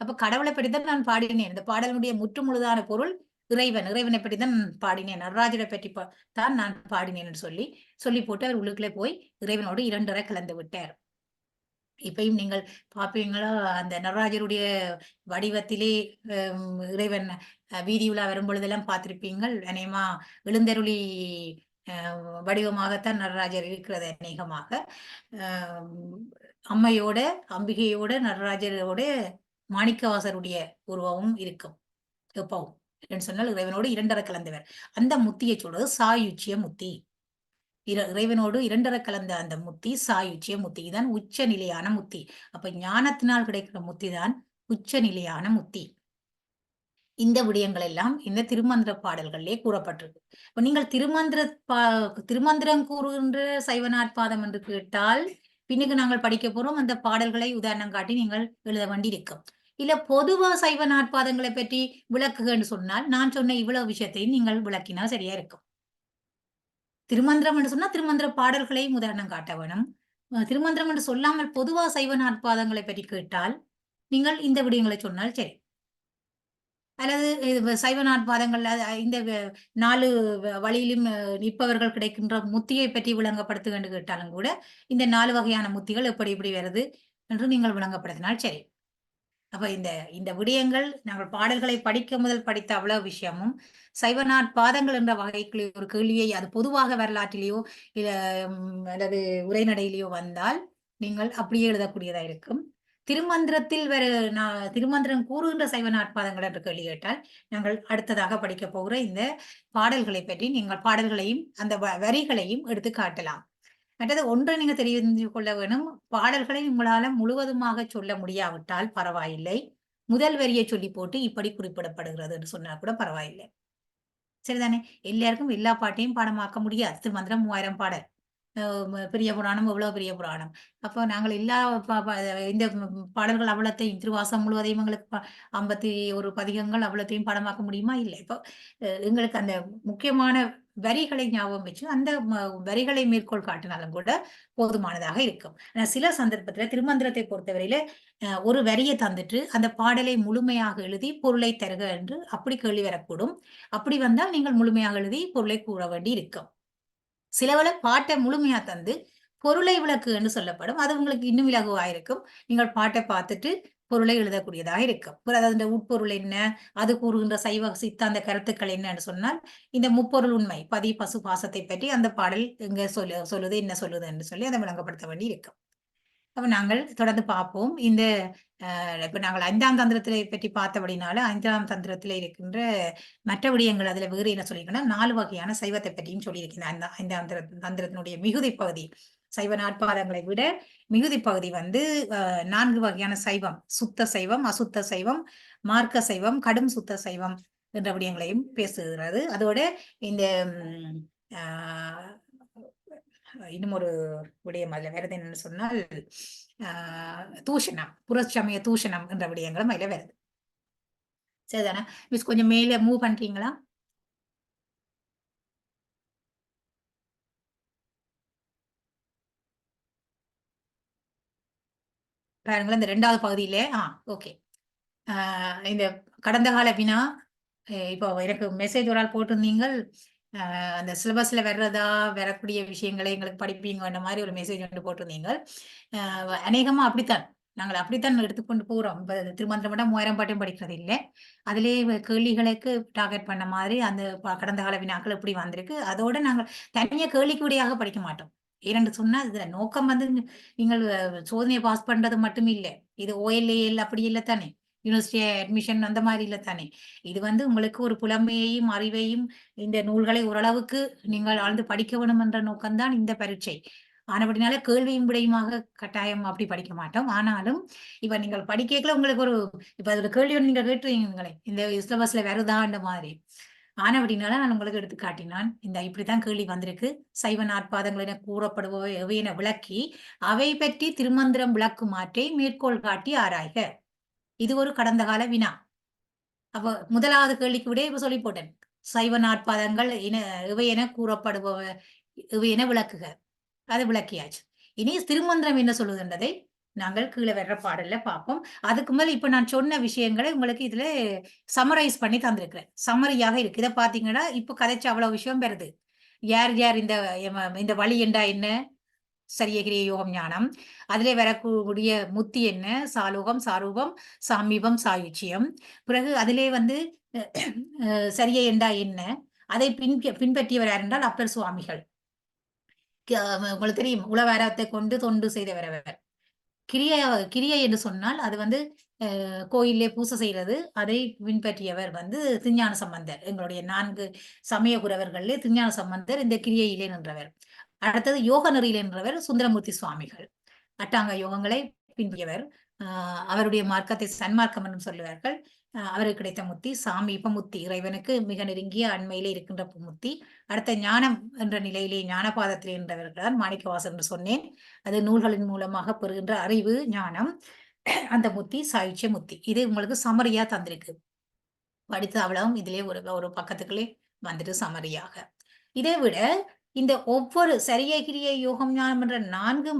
அப்ப கடவுளை பற்றிதான் நான் பாடினேன். இந்த பாடலினுடைய முற்றுமுழுதான பொருள் இறைவன். இறைவனை பற்றிதான் பாடினேன். நடராஜரை பற்றி தான் நான் பாடினேன் சொல்லி போட்டு அவர் உள்ளுக்குள்ளே போய் இறைவனோடு இரண்டரை கலந்து விட்டார். இப்பயும் நீங்கள் பார்ப்பீங்களா அந்த நடராஜருடைய வடிவத்திலே இறைவன் வீதி உலா வரும் பொழுதெல்லாம் பார்த்திருப்பீங்கள். அநேகமா எழுந்தருளி வடிவமாகத்தான் நடராஜர் இருக்கிறது. அநேகமாக அம்மையோட அம்பிகையோட நடராஜரோட மாணிக்கவாசருடைய உருவமும் இருக்கும் எப்பவும் என்று சொன்னால் இறைவனோடு இரண்டரை கலந்தவர். அந்த முத்தியை சொல்றது சாயுச்சிய முத்தி. இறைவனோடு இரண்டரை கலந்த அந்த முத்தி சாயுச்சிய முத்தி தான் உச்ச நிலையான முத்தி. அப்ப ஞானத்தினால் கிடைக்கிற முத்தி தான் உச்ச நிலையான முத்தி. இந்த விடயங்கள் எல்லாம் இந்த திருமந்திர பாடல்களிலே கூறப்பட்டிருக்கு. இப்ப நீங்கள் திருமந்திரம் கூறுகின்ற சைவ நாட்பாதம் என்று கேட்டால், பின்னுக்கு நாங்கள் படிக்க போறோம். அந்த பாடல்களை உதாரணம் காட்டி நீங்கள் எழுத வேண்டியிருக்கும். இல்ல பொதுவா சைவ நாட்பாதங்களை பற்றி விளக்குகன்னு சொன்னால், நான் சொன்ன இவ்வளவு விஷயத்தையும் நீங்கள் விளக்கினா சரியா இருக்கும். திருமந்திரம் என்று சொன்னா, திருமந்திர பாடல்களையும் உதாரணம் காட்ட வேணும். திருமந்திரம் என்று சொல்லாமல் பொதுவா சைவ நாட்பாதங்களை பற்றி கேட்டால், நீங்கள் இந்த விடயங்களை சொன்னால் சரி. அல்லது சைவ நாட்பாதங்கள்ல இந்த 4 வழியிலும் நிற்பவர்கள் கிடைக்கின்ற முத்தியை பற்றி விளங்கப்படுத்துக என்று கேட்டாலும் கூட, இந்த 4 வகையான முத்திகள் எப்படி எப்படி வருது என்று நீங்கள் விளங்கப்படுத்தினால் சரி. அப்ப இந்த இந்த விடயங்கள் நாங்கள் பாடல்களை படிக்க முதல் படித்த அவ்வளவு விஷயமும், சைவ நாட்பாதங்கள் என்ற வகைக்குள்ளே ஒரு கேள்வியை அது பொதுவாக வரலாற்றிலேயோ, இல்ல அல்லது உரைநடையிலேயோ வந்தால், நீங்கள் அப்படியே எழுதக்கூடியதா இருக்கும். திருமந்திரத்தில் வேற திருமந்திரம் கூறுகின்ற சைவ நாட்பாதங்கள் என்று கேள்வி கேட்டால், நாங்கள் அடுத்ததாக படிக்கப் போகிற இந்த பாடல்களை பற்றி நீங்கள் பாடல்களையும், அந்த வரிகளையும் எடுத்து காட்டலாம். மற்றது ஒன்றை நீங்க தெரிந்து கொள்ள வேணும். பாடல்களை உங்களால முழுவதுமாக சொல்ல முடியாவிட்டால் பரவாயில்லை. முதல் வரியை சொல்லி போட்டு இப்படி குறிப்பிடப்படுகிறது என்று சொன்னா கூட பரவாயில்லை. சரிதானே? எல்லாருக்கும் எல்லா பாட்டையும் பாடமாக்க முடியாது. திருமந்திரம் 3000 பாடல். பெரிய புராணம் எவ்வளவு பெரிய புராணம். அப்போ நாங்கள் எல்லா ப ப இந்த பாடல்கள் அவ்வளத்தையும் திருவாசகம் முழுவதையும் எங்களுக்கு 51 பதிகங்கள் அவ்வளத்தையும் பாடமாக்க முடியுமா? இல்ல. இப்போ எங்களுக்கு அந்த முக்கியமான வரிகளை ஞாபகம் வச்சு, அந்த வரிகளை மேற்கோள் காட்டினாலும் கூட போதுமானதாக இருக்கும். ஆனா சில சந்தர்ப்பத்தில திருமந்திரத்தை பொறுத்தவரையில ஒரு வரிய தந்துட்டு, அந்த பாடலை முழுமையாக எழுதி பொருளை தருக என்று அப்படி கேள்வி வரக்கூடும். அப்படி வந்தால் நீங்கள் முழுமையாக எழுதி பொருளை கூற வேண்டி இருக்கும். சிலவேள பாட்ட முழுமையா தந்து, பொருளை விளக்கு என்று சொல்லப்படும். அது உங்களுக்கு இன்னும் இலகுவா இருக்கும். நீங்கள் பாட்ட பார்த்துட்டு பொருளை எழுதக்கூடியதாக இருக்கும். அதன் உட்பொருள் என்ன? அது கூறுகின்ற சைவ சித்தாந்த கருத்துக்கள் என்னன்னு சொன்னால், இந்த முப்பொருள் உண்மை, பதி, பசு, பாசத்தை பற்றி அந்த பாடல் எங்க சொல்லுது, என்ன சொல்லுது என்று சொல்லி அதை விளங்கப்படுத்த வேண்டி இருக்கும். அப்ப நாங்கள் தொடர்ந்து பார்ப்போம். இந்த இப்ப நாங்கள் 5ஆம் தந்திரத்திலே பற்றி பார்த்தபடினால, 5ஆம் தந்திரத்திலே இருக்கின்ற மற்ற விடயங்கள் அதுல வேறு என்ன சொல்லியிருக்கேன்னா, 4 வகையான சைவத்தை பற்றியும் சொல்லியிருக்கிறேன். 5ஆம் தந்திரத்தினுடைய மிகுதி பகுதி. சைவ நாட்பாதங்களை விட மிகுதி பகுதி வந்து 4 வகையான சைவம். சுத்த சைவம், அசுத்த சைவம், மார்க்க சைவம், கடும் சுத்த சைவம் என்ற விடயங்களையும் பேசுகிறது. அதோட இந்த ஆ இன்னும் ஒரு விடயம் அதுல வருது என்னன்னு சொன்னால், தூஷணம், புறச்சமய தூஷணம் என்ற விடயங்களும் அதுல வருது. சரிதானே? மிஸ் கொஞ்சம் மேல மூவ் பண்றீங்களா? பாருங்களேன் இந்த 2வது பகுதியிலே ஓகே. இந்த கடந்த கால வினா, இப்போ எனக்கு மெசேஜ் ஒரு ஆள் போட்டிருந்தீங்கள். அந்த சிலபஸ்ல வர்றதா, வரக்கூடிய விஷயங்களை எங்களுக்கு படிப்பீங்கன்ற மாரி ஒரு மெசேஜ் ஒண்ணு போட்டிருந்தீங்க. அநேகமா அப்படித்தான். நாங்கள் அப்படித்தான் எடுத்துக்கொண்டு போறோம். இப்ப திருமந்திரம் மட்டும் 3000 பாட்டையும் படிக்கிறது இல்ல. அதிலேயே கேள்விகளுக்கு டார்கெட் பண்ண மாதிரி அந்த கடந்த கால வினாக்கள் எப்படி வந்திருக்கு. அதோட நாங்க தனியா கேள்விக்கு விடையாக படிக்க மாட்டோம். ஏனென்று சொன்னா, இதுல நோக்கம் வந்து நீங்கள் சோதனையை பாஸ் பண்றது மட்டும் இல்ல. இது OLAL அப்படி இல்ல தானே. யுனிவர்சிட்டி அட்மிஷன் அந்த மாரி இல்ல தானே. இது வந்து உங்களுக்கு ஒரு புலமையையும், அறிவையும் இந்த நூல்களை ஓரளவுக்கு நீங்கள் ஆழ்ந்து படிக்க வேண்டும் என்ற நோக்கம் தான் இந்த பரீட்சை. ஆனபடினால கேள்வியும் விடையுமாக கட்டாயம் அப்படி படிக்க மாட்டோம். ஆனாலும் இப்ப நீங்கள் படிக்கக்குள்ள உங்களுக்கு ஒரு இப்ப அதோட கேள்வி ஒண்ணு நீங்க கேட்டுருவீங்களே, இந்த சிலபஸ்ல வருதான்ற மாதிரி. ஆனபடினால நான் உங்களுக்கு எடுத்து காட்டினான். இந்த இப்படித்தான் கேள்வி வந்திருக்கு. சைவ நாட்பாதங்கள் என கூறப்படுபவை எவை என விளக்கி, அவை பற்றி திருமந்திரம் விளக்குமாற்றை மேற்கோள் காட்டி ஆராய்க. இது ஒரு கடந்த கால வினா. அப்ப 1வது கேள்விக்கு விடை இப்ப சொல்லி போட்டேன். சைவ நாட்பாதங்கள் எவை என கூறப்படுபவ எவை என விளக்குக. அது விளக்கியாச்சு. இனி திருமந்திரம் என்ன சொல்லுதுன்றதை நாங்கள் கீழ வர்ற பாடல்ல பார்ப்போம். அதுக்கு மேல இப்ப நான் சொன்ன விஷயங்களை உங்களுக்கு இதுல சம்மரைஸ் பண்ணி தந்திருக்கிறேன். சம்மரியாக இருக்கு. இத பார்த்தீங்கன்னா, இப்ப கதைச்ச அவ்வளவு விஷயம் வருது. யார் யார் இந்த வழி என்றா என்ன? சரியகிரிய யோகம் ஞானம். அதிலே வரக்கூடிய முத்தி என்ன? சாலோகம், சாரூபம், சாமீபம், சாயுச்சியம். பிறகு அதிலே வந்து சரியை என்றா என்ன? அதை பின்பற்றியவர் யார் என்றால் அப்பர் சுவாமிகள். உங்களுக்கு தெரியும். உளவாரத்தை கொண்டு தொண்டு செய்தவர் அவர். கிரியை கிரியை என்று சொன்னால், அது வந்து கோயில்லே பூசை செய்றது. அதை பின்பற்றியவர் வந்து திருஞான சம்பந்தர். எங்களுடைய 4 சமய குரவர்கள்லே திருஞான சம்பந்தர் இந்த கிரியையிலே நின்றவர். அடுத்தது யோக நெறியிலே நின்றவர் சுந்தரமூர்த்தி சுவாமிகள். அட்டாங்க யோகங்களை பின்பற்றியவர். அவருடைய மார்க்கத்தை சன்மார்க்கம் என்றும் சொல்லுவார்கள். அவருக்கு கிடைத்த முத்தி சாமீப முத்தி, இறைவனுக்கு மிக நெருங்கிய அண்மையிலே இருக்கின்ற முத்தி. அடுத்த ஞானம் என்ற நிலையிலே ஞானபாதத்திலே இருந்தவர்கள்தான் மாணிக்கவாசகர் என்று சொன்னேன். அது நூல்களின் மூலமாக பெறுகின்ற அறிவு ஞானம். அந்த முத்தி சாயுச்சிய முத்தி. இது உங்களுக்கு சமரியா தந்திருக்கு. படித்த அவ்வளவும் இதிலே ஒரு ஒரு பக்கத்துக்குள்ளே வந்துட்டு சமரியாக. இதை விட இந்த ஒவ்வொரு சரியை கிரியை யோகம் ஞானம் என்ற 4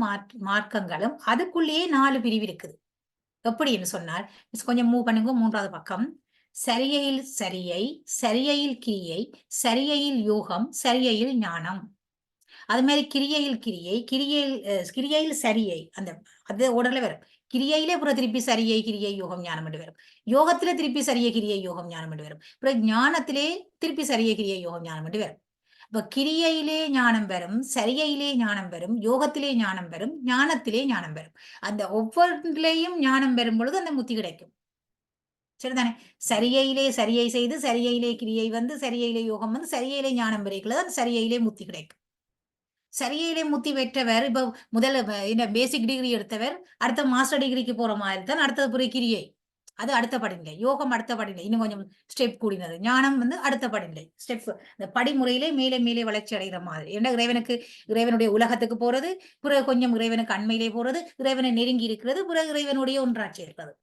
மார்க்கங்களும் அதுக்குள்ளேயே 4 பிரிவு இருக்குது. எப்படின்னு சொன்னால், கொஞ்சம் மூவ் பண்ணுங்க 3வது பக்கம். சரியையில் சரியை, சரியையில் கிரியை, சரியையில் யோகம், சரியையில் ஞானம். அது மாதிரி கிரியையில் கிரியை, கிரியையில் சரியை. அது ஓர்டர்ல வரும். கிரியையிலே அப்புறம் திருப்பி சரியை, கிரியை, யோகம், ஞானம் என்று வரும். யோகத்திலே திருப்பி சரியை, கிரியை, யோகம், ஞானம் என்று வரும். அப்புறம் ஞானத்திலே திருப்பி சரியை, கிரியை, யோகம், ஞானம் என்று வரும். அப்ப கிரியையிலே ஞானம் வரும், சரியிலே ஞானம் வரும், யோகத்திலே ஞானம் வரும், ஞானத்திலே ஞானம் வரும். அந்த ஒவ்வொன்றிலேயும் ஞானம் வரும் பொழுது அந்த முத்தி கிடைக்கும். சரிதானே? சரியிலே சரியை செய்து, சரியிலே கிரியை வந்து, சரியிலே யோகம் வந்து, சரியிலே ஞானம் வரைக்குள்ளதான் சரியிலே முத்தி கிடைக்கும். சரியிலே முத்தி பெற்றவர் இப்ப முதல்ல என்ன பேசிக் டிகிரி எடுத்தவர் அடுத்த மாஸ்டர் டிகிரிக்கு போற மாதிரி தான் அடுத்தது புரிய கிரியை. அது அடுத்த படிநிலை. யோகம் அடுத்த படிநிலை. இன்னும் கொஞ்சம் ஸ்டெப் கூடினது. ஞானம் வந்து அடுத்த படிநிலை. ஸ்டெப் இந்த படிமுறையிலே மேலே மேலே வளர்ச்சி அடைகிற மாதிரி. ஏன்னா இறைவனுடைய உலகத்துக்கு போறது, பிறகு கொஞ்சம் இறைவனுக்கு அண்மையிலே போறது, இறைவனை நெருங்கி இருக்கிறது, பிறகு இறைவனுடைய ஒன்றாட்சி இருக்கிறது.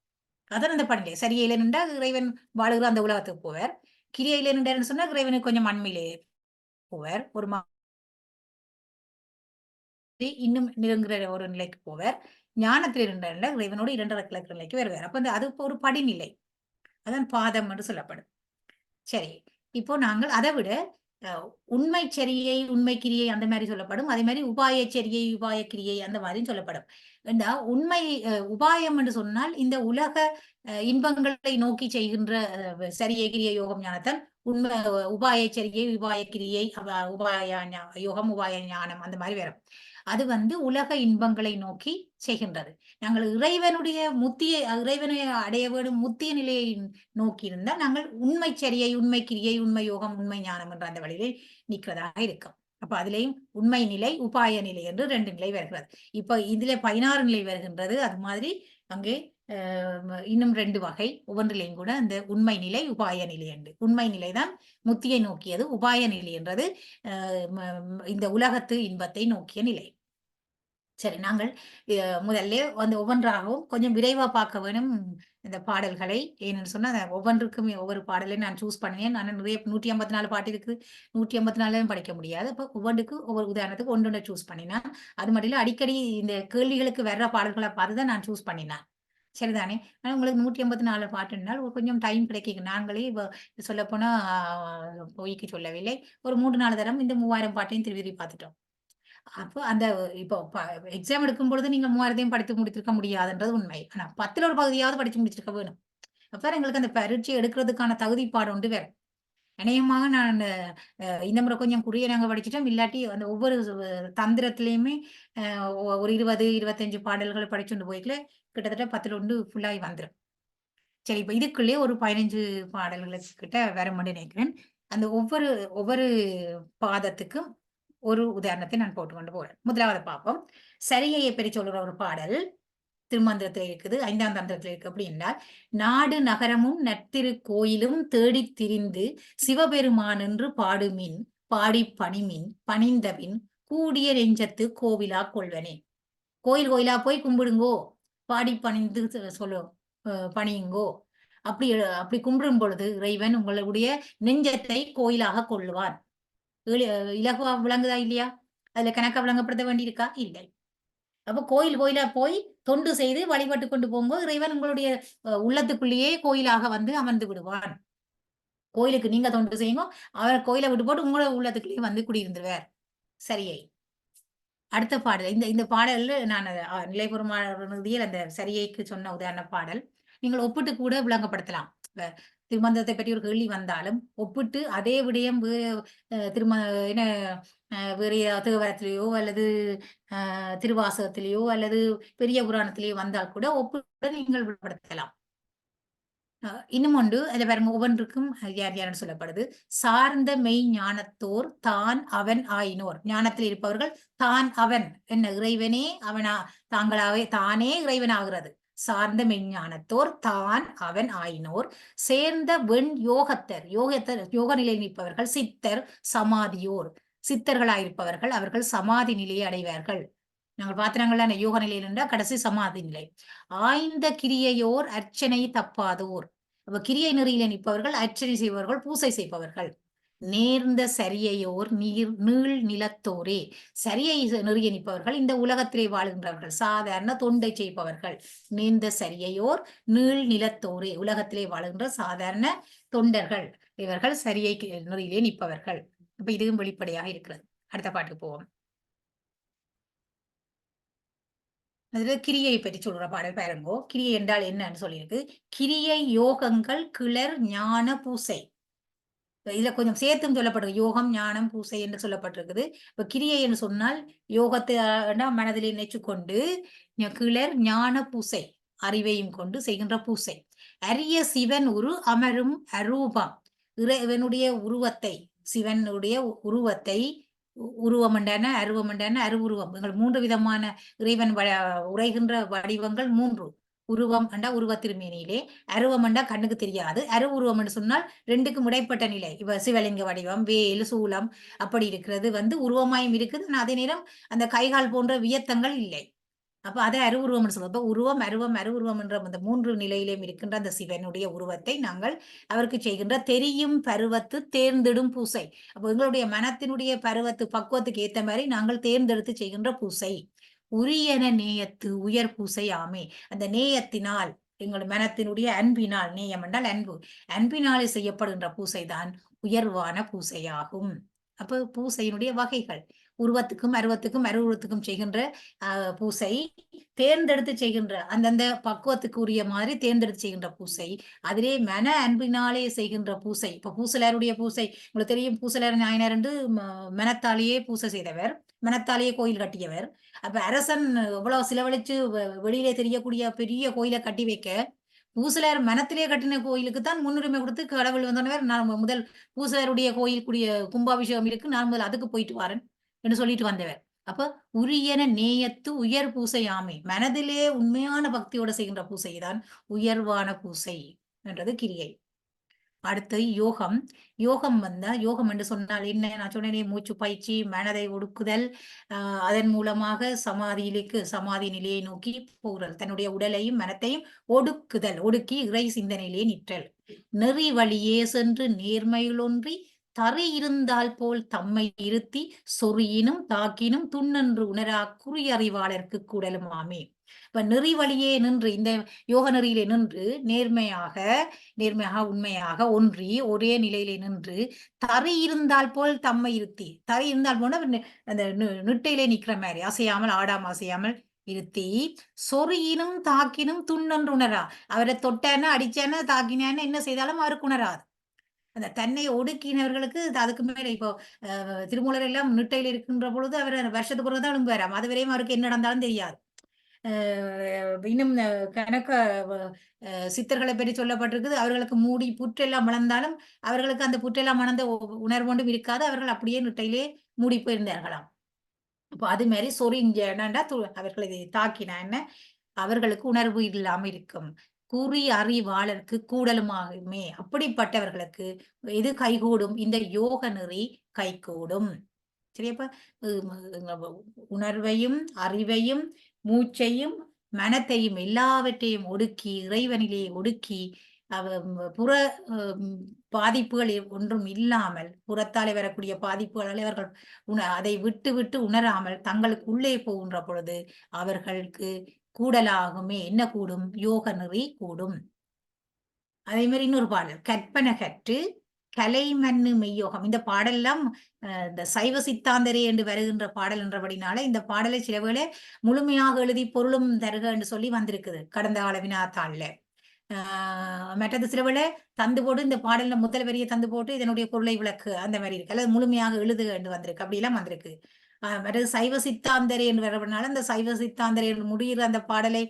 அதான் அந்த படிநிலை. சரியில நின்றா இறைவன் வாழுகிற அந்த உலகத்துக்கு போவார். கிரியையில நின்றாருன்னு சொன்னா இறைவனுக்கு கொஞ்சம் அண்மையிலே போவார். ஒரு இன்னும் நெருங்குற ஒரு நிலைக்கு போவார். ஞானத்தில் இருந்த இறைவனோடு 2 கிழக்கு நிலைக்கு வருவார். அப்ப அது ஒரு படிநிலை. அதான் பாதம் என்று சொல்லப்படும். சரி. இப்போ நாங்கள் அதை விட உண்மை சரியை, உண்மை கிரியை அந்த மாதிரி சொல்லப்படும். அதே மாதிரி உபாய சரியை, உபாய கிரியை அந்த மாதிரியும் சொல்லப்படும். இந்த உண்மை உபாயம் என்று சொன்னால் இந்த உலக இன்பங்களை நோக்கி செய்கின்ற சரியை, கிரியை, யோகம், ஞானத்தான் உண்மை உபாய சரியை, உபாய கிரியை, உபாய யோகம், உபாய ஞானம் அந்த மாதிரி வரும். அது வந்து உலக இன்பங்களை நோக்கி செய்கின்றது. நாங்கள் இறைவனை அடைய வேண்டும் முத்திய நிலையை நோக்கி இருந்தால் நாங்கள் உண்மை சரியை, உண்மை கிரியை, உண்மை யோகம், உண்மை ஞானம் என்ற அந்த வழியிலே நிற்கிறதாக இருக்கும். அப்ப அதிலேயும் உண்மை நிலை, உபாய நிலை என்று 2 நிலை வருகிறது. இப்ப இதுல 16 நிலை வருகின்றது. அது மாதிரி அங்கே இன்னும் 2 வகை. ஒவ்வொன்றிலையும் கூட அந்த உண்மை நிலை, உபாய நிலை என்று. உண்மை நிலைதான் முத்தியை நோக்கியது. உபாய நிலை என்றது இந்த உலகத்து இன்பத்தை நோக்கிய நிலை. சரி, நாங்கள் முதல்ல அந்த ஒவ்வொன்றாகவும் கொஞ்சம் விரைவா பார்க்க வேணும் இந்த பாடல்களை. ஏன்னு சொன்னா ஒவ்வொன்றுக்கும் ஒவ்வொரு பாடலையும் நான் சூஸ் பண்ணினேன். நான் நிறைய 154 பாட்டு இருக்குது. 154 படிக்க முடியாது. அப்ப ஒவ்வொன்றுக்கு ஒவ்வொரு உதாரணத்துக்கு ஒன்று சூஸ் பண்ணினேன். அது மட்டும் இல்ல அடிக்கடி இந்த கேள்விகளுக்கு வர்ற பாடல்களை பார்த்துதான் நான் சூஸ் பண்ணினேன். சரிதானே? ஆனா உங்களுக்கு 184 பாட்டுனால் கொஞ்சம் டைம் கிடைக்கும். நாங்களே சொல்லப்போனா பொய்க்கு சொல்லவில்லை. ஒரு 3, 4 தரம் இந்த 3000 பாட்டையும் திருப்பி பார்த்துட்டோம். அப்போ அந்த இப்போ எக்ஸாம் எடுக்கும் பொழுது நீங்க 3000 படித்து முடித்திருக்க முடியாதுன்றது உண்மை. ஆனா 10ல ஒரு பகுதியாவது படிச்சு முடிச்சிருக்க வேணும். அப்ப எங்களுக்கு அந்த பரீட்சை எடுக்கிறதுக்கான தகுதிப்பாடு உண்டு வேற. அநேகமாக நான் இந்த முறை கொஞ்சம் குறிய நாங்க படிச்சுட்டோம். இல்லாட்டி அந்த ஒவ்வொரு தந்திரத்திலயுமே ஒரு 20, 25 பாடல்கள் படிச்சுட்டு போய்க்கல கிட்டத்தட்ட 10ல ஒன்று ஃபுல்லாகி வந்துரும். சரி, இப்ப இதுக்குள்ளே ஒரு 15 பாடல்களுக்கு கிட்ட வரும்னு நினைக்கிறேன். அந்த ஒவ்வொரு ஒவ்வொரு பாதத்துக்கும் ஒரு உதாரணத்தை நான் போட்டுக்கொண்டு போறேன். முதலாவது பார்ப்போம். சரிகையை பற்றி சொல்லுற ஒரு பாடல் திருமந்திரத்தில் இருக்குது. 5ஆம் தந்திரத்தில் இருக்கு. அப்படி என்றால், நாடு நகரமும் நத்திரு கோயிலும் தேடித் திரிந்து சிவபெருமான் என்று பாடுமின் பாடி பணிமின் பணிந்தபின் கூடிய நெஞ்சத்து கோவிலா கொள்வனே. கோயில் கோயிலா போய் கும்பிடுங்கோ, பாடி பணிந்து பணியுங்கோ. அப்படி கும்பிடும் பொழுது இறைவன் உங்களுடைய நெஞ்சத்தை கோயிலாக கொள்ளுவான். இலகுவா விளங்குதா இல்லையா? அதுல கணக்கா விளங்கப்படுத்த வேண்டியிருக்கா? இல்லை. அப்ப கோயில் கோயிலா போய் தொண்டு செய்து வழிபட்டு கொண்டு போகும்போது இறைவன் உங்களுடைய உள்ளத்துக்குள்ளேயே கோயிலாக வந்து அமர்ந்து விடுவான். கோயிலுக்கு நீங்க தொண்டு செய்யுங்க, அவர் கோயிலை விட்டு போட்டு உங்களோட உள்ளத்துக்குள்ளேயே வந்து குடியிருந்துருவார். சரியை. அடுத்த பாடல். இந்த பாடல்ல நான் நிலைபெறுமாறுதியில் அந்த சரியைக்கு சொன்ன உதாரண பாடல். நீங்கள் ஒப்பிட்டு கூட விளங்கப்படுத்தலாம். திருமந்திரத்தை பற்றி ஒரு கேள்வி வந்தாலும் ஒப்பிட்டு அதே விடயம் என்ன வேறு தேவாரத்திலேயோ அல்லது திருவாசகத்திலேயோ அல்லது பெரிய புராணத்திலேயோ வந்தால் கூட ஒப்பிட்டு நீங்கள் விளங்கப்படுத்தலாம். இன்னும் ஒன்று அதுல பாருங்க ஒவ்வொன்றுக்கும் யார் யாருன்னு சொல்லப்படுது. சார்ந்த மெய் ஞானத்தோர் தான் அவன் ஆயினோர். ஞானத்தில் இருப்பவர்கள் தான் அவன் என்ன இறைவனே அவனா தாங்களாவே தானே இறைவன் ஆகிறது. சார்ந்த மெஞ்ஞானத்தோர் தான் அவன் ஆயினோர் சேர்ந்த வெண் யோகத்தர் யோக நிலையில் நிற்பவர்கள் சித்தர் சமாதியோர் சித்தர்களாயிருப்பவர்கள் அவர்கள் சமாதி நிலையை அடைவார்கள். நாங்கள் பாத்திரங்கள்ல யோக நிலையில் இருந்தா கடைசி சமாதி நிலை. ஆய்ந்த கிரியையோர் அர்ச்சனை தப்பாதோர் அப்ப கிரியை நெறியில நிற்பவர்கள் அர்ச்சனை செய்பவர்கள் பூசை செய்பவர்கள். நேர்ந்த சரியையோர் நீள் நிலத்தோரே சரியை நெறிய நிற்பவர்கள் இந்த உலகத்திலே வாழுகின்றவர்கள் சாதாரண தொண்டை செய்பவர்கள். நேர்ந்த சரியையோர் நீள் நிலத்தோரே உலகத்திலே வாழுகின்ற சாதாரண தொண்டர்கள் இவர்கள் சரியை நெறியிலே நிற்பவர்கள். அப்ப இதுவும் வெளிப்படையாக இருக்கிறது. அடுத்த பாட்டுக்கு போவோம். அதுல கிரியை பற்றி சொல்ற பாடல் பாருங்கோ. கிரியை என்றால் என்னன்னு சொல்லியிருக்கு. கிரியை யோகங்கள் கிளர் ஞான பூசை. இதுல கொஞ்சம் சேர்த்தும் சொல்லப்பட்டிருக்கு. யோகம் ஞானம் பூசை என்று சொல்லப்பட்டிருக்குது. இப்ப கிரியை என்று சொன்னால் யோகத்தை மனதில் நினைச்சு கொண்டு கிளர் ஞான பூசை அறிவையும் கொண்டு செய்கின்ற பூசை. அரிய சிவன் உரு அமரும் அரூபம் இறைவனுடைய உருவத்தை சிவனுடைய உருவத்தை உருவம் என்றான அருவம் என்றான அருவுருவம் எங்கள் 3 விதமான இறைவன் உரைகின்ற வடிவங்கள் 3. உருவம் என்றா உருவத்திருமேனியிலே அருவம் என்றா கண்ணுக்கு தெரியாது. அருவுருவம் என்று சொன்னால் 2க்கும் இடைப்பட்ட நிலை. இவ சிவலிங்க வடிவம் வேல் சூலம் அப்படி இருக்கிறது உருவமாயும் இருக்குது. அதே நேரம் அந்த கைகால் போன்ற வியத்தங்கள் இல்லை. அப்ப அதை அருவுருவம் என்று சொல்லுவோம். அப்ப உருவம் அருவம் அருவுருவம் என்ற அந்த 3 நிலையிலும் இருக்கின்ற அந்த சிவனுடைய உருவத்தை நாங்கள் அவருக்கு செய்கின்ற தெரியும் பருவத்து தேர்ந்தெடும் பூசை. அப்ப எங்களுடைய மனத்தினுடைய பருவத்து பக்குவத்துக்கு ஏத்த மாதிரி நாங்கள் தேர்ந்தெடுத்து செய்கின்ற பூசை. உரியன நேயத்து உயர் பூசை ஆமே. அந்த நேயத்தினால் எங்கள் மனத்தினுடைய அன்பினால் நேயம் என்றால் அன்பு அன்பினாலே செய்யப்படுகின்ற பூசைதான் உயர்வான பூசையாகும். அப்ப பூசையினுடைய வகைகள் உருவத்துக்கும் அருவத்துக்கும் அருவுருவத்துக்கும் செய்கின்ற பூசை தேர்ந்தெடுத்து செய்கின்ற அந்தந்த பக்குவத்துக்கு உரிய மாதிரி தேர்ந்தெடுத்து செய்கின்ற பூசை. அதிலே மன அன்பினாலே செய்கின்ற பூசை. இப்ப பூசலாருடைய பூசை உங்களுக்கு தெரியும். பூசலார் நாயனார் என்று மனத்தாலேயே பூசை செய்தவர் மனத்தாலேயே கோயில் கட்டியவர். அப்ப அரசன் எவ்வளவு செலவழிச்சு வெளியிலே தெரியக்கூடிய பெரிய கோயிலை கட்டி வைக்க பூசலார் மனத்திலே கட்டின கோயிலுக்கு தான் முன்னுரிமை கொடுத்து கடவுள் வந்தவர் நான் முதல் பூசலாருடைய கோயில் கூடிய கும்பாபிஷேகம் இருக்கு நான் முதல் அதுக்கு போயிட்டு வரேன் என்று சொல்லிட்டு வந்தவர். அப்ப உரியன நேயத்து உயர் பூசை ஆமை. மனதிலே உண்மையான பக்தியோட செய்கின்ற பூசை தான் உயர்வான பூசை என்றது கிரியை. அடுத்து யோகம். யோகம் யோகம் என்று சொன்னால் என்ன? நான் சொன்னேனே மூச்சு பயிற்சி மனதை ஒடுக்குதல் அதன் மூலமாக சமாதி நிலையை நோக்கி போகிறது. தன்னுடைய உடலையும் மனத்தையும் ஒடுக்கி இறை சிந்தனையிலே நிற்றல். நெறி வழியே சென்று நேர்மையிலொன்றி தரை இருந்தால் போல் தம்மை இருத்தி சொறியினும் தாக்கினும் துண்ணென்று உணரா குறியறிவாளர்க்கு கூடலும் ஆமே. இப்ப நெறி வழியே நின்று இந்த யோக நெறியிலே நின்று நேர்மையாக உண்மையாக ஒன்றி ஒரே நிலையிலே நின்று தரை இருந்தால் போல் தம்மை இருத்தி தரை இருந்தால் போன அந்த நிட்டையிலே நிக்கிற மாதிரி அசையாமல் ஆடாம அசையாமல் இருத்தி சொறியினும் தாக்கினும் துண்ணென்று உணரா. அவரை தொட்டான அடிச்சான தாக்கினான என்ன செய்தாலும் அவருக்கு உணராது. அந்த தன்னை ஒடுக்கினவர்களுக்கு அதுக்கு மேல இப்போ திருமூலர் எல்லாம் நிட்டையில் இருக்கின்ற பொழுது அவர் வருஷத்துக்கு பிறகுதான் எழும்புவாராம். அது வரையும் அவருக்கு என்ன நடந்தாலும் தெரியாது. இன்னும் கணக்க சித்தர்களை பற்றி சொல்லப்பட்டிருக்குது. அவர்களுக்கு மூடி புற்றெல்லாம் வளர்ந்தாலும் அவர்களுக்கு அந்த புற்றெல்லாம் மணந்த உணர்வு ஒன்றும் இருக்காது. அவர்கள் அப்படியே நிட்டையிலே மூடி போயிருந்தார்களாம். அப்போ அது மாதிரி சொறிஞ்சா அவர்களை தாக்கின அவர்களுக்கு உணர்வு இல்லாம இருக்கும். குறி அறிவாளருக்கு கூடலுமாகுமே. அப்படிப்பட்டவர்களுக்கு இது கைகூடும். இந்த யோக நெறி கைகூடும். சரியப்ப உணர்வையும் அறிவையும் மூச்சையும் மனத்தையும் எல்லாவற்றையும் ஒடுக்கி இறைவனிலே ஒடுக்கி புற பாதிப்புகள் ஒன்றும் இல்லாமல் புறத்தாலே வரக்கூடிய பாதிப்புகளாலே அவர்கள் அதை விட்டு உணராமல் தங்களுக்கு உள்ளே போகின்ற பொழுது அவர்களுக்கு கூடலாகுமே. என்ன கூடும்? யோக நெறி கூடும். அதே மாதிரி இன்னொரு பாடல் கற்பனை கற்று கலை மண்ணு மெய்யோகம். இந்த பாடெல்லாம் இந்த சைவ சித்தாந்தரே என்று வருகின்ற பாடல் என்றபடினால இந்த பாடலை சிலவுகளே முழுமையாக எழுதி பொருளும் தருக என்று சொல்லி வந்திருக்குது கடந்த கால வினாத்தாள்ல. மற்றது சிலவுகளே தந்து போட்டு இந்த பாடல்ல முதல் வரியை தந்து போட்டு இதனுடைய பொருளை விளக்கு அந்த மாதிரி இருக்கு. அல்லது முழுமையாக எழுதுக என்று வந்திருக்கு. அப்படி எல்லாம் வந்திருக்கு. மற்றது சைவ சித்தாந்தரே என்று வரப்படனால இந்த சைவ சித்தாந்தரே என்று முடிகிற அந்த பாடலை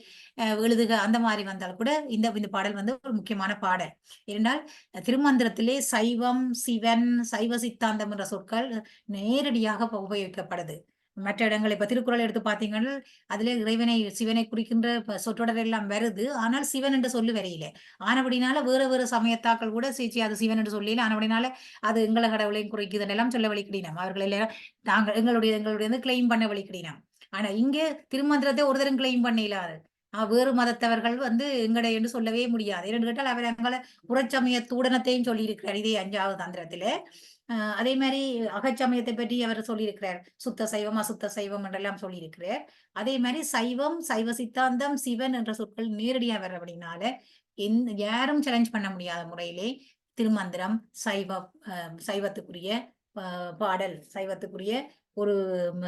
எழுதுக அந்த மாதிரி வந்தால் கூட இந்த பாடல் ஒரு முக்கியமான பாடல். ஏனென்றால் திருமந்திரத்திலே சைவம் சிவன் சைவ சித்தாந்தம் என்ற சொற்கள் நேரடியாக உபயோகிக்கப்படுது. மற்ற இடங்கள் இப்ப திருக்குறள் எடுத்து பார்த்தீங்கன்னா, அதிலே இறைவனை சிவனை குறிக்கின்ற சொற்றொடர் எல்லாம் வருது. ஆனால் சிவன் என்ற சொல்லு வரையில. ஆனபடினால வேற வேற சமயத்தாக்கள் கூட சீச்சி அது சிவன் என்று சொல்லில. ஆனபடினால அது எங்கள கடவுளையும் குறிக்குதுன்னு எல்லாம் சொல்ல வழிக்கிடினம். அவர்கள் எல்லாம் எங்களுடையது கிளைம் பண்ண வழிக்கிடினம். ஆனா இங்க திருமந்திரத்தை ஒருத்தரும் கிளைம் பண்ண இயலாது. வேறு மதத்தவர்கள் வந்து எங்கடையன்னு சொல்லவே முடியாது. ஏன்னு கேட்டால் அவர் எங்கள புறச்சமய தூடனத்தையும் சொல்லியிருக்கிறார். இதே 5வது தந்திரத்திலே. அதே மாரி அகச்சமயத்தை பற்றி அவர் சொல்லியிருக்கிறார். சுத்த சைவம், அசுத்த சைவம் என்றெல்லாம் சொல்லியிருக்கிறார். அதே மாரி சைவம், சைவ சித்தாந்தம், சிவன் என்ற சொற்கள் நேரடியா வர்றபடினால, யாரும் சேலஞ்ச் பண்ண முடியாத முறையிலே திருமந்திரம், சைவத்துக்குரிய பாடல், சைவத்துக்குரிய ஒரு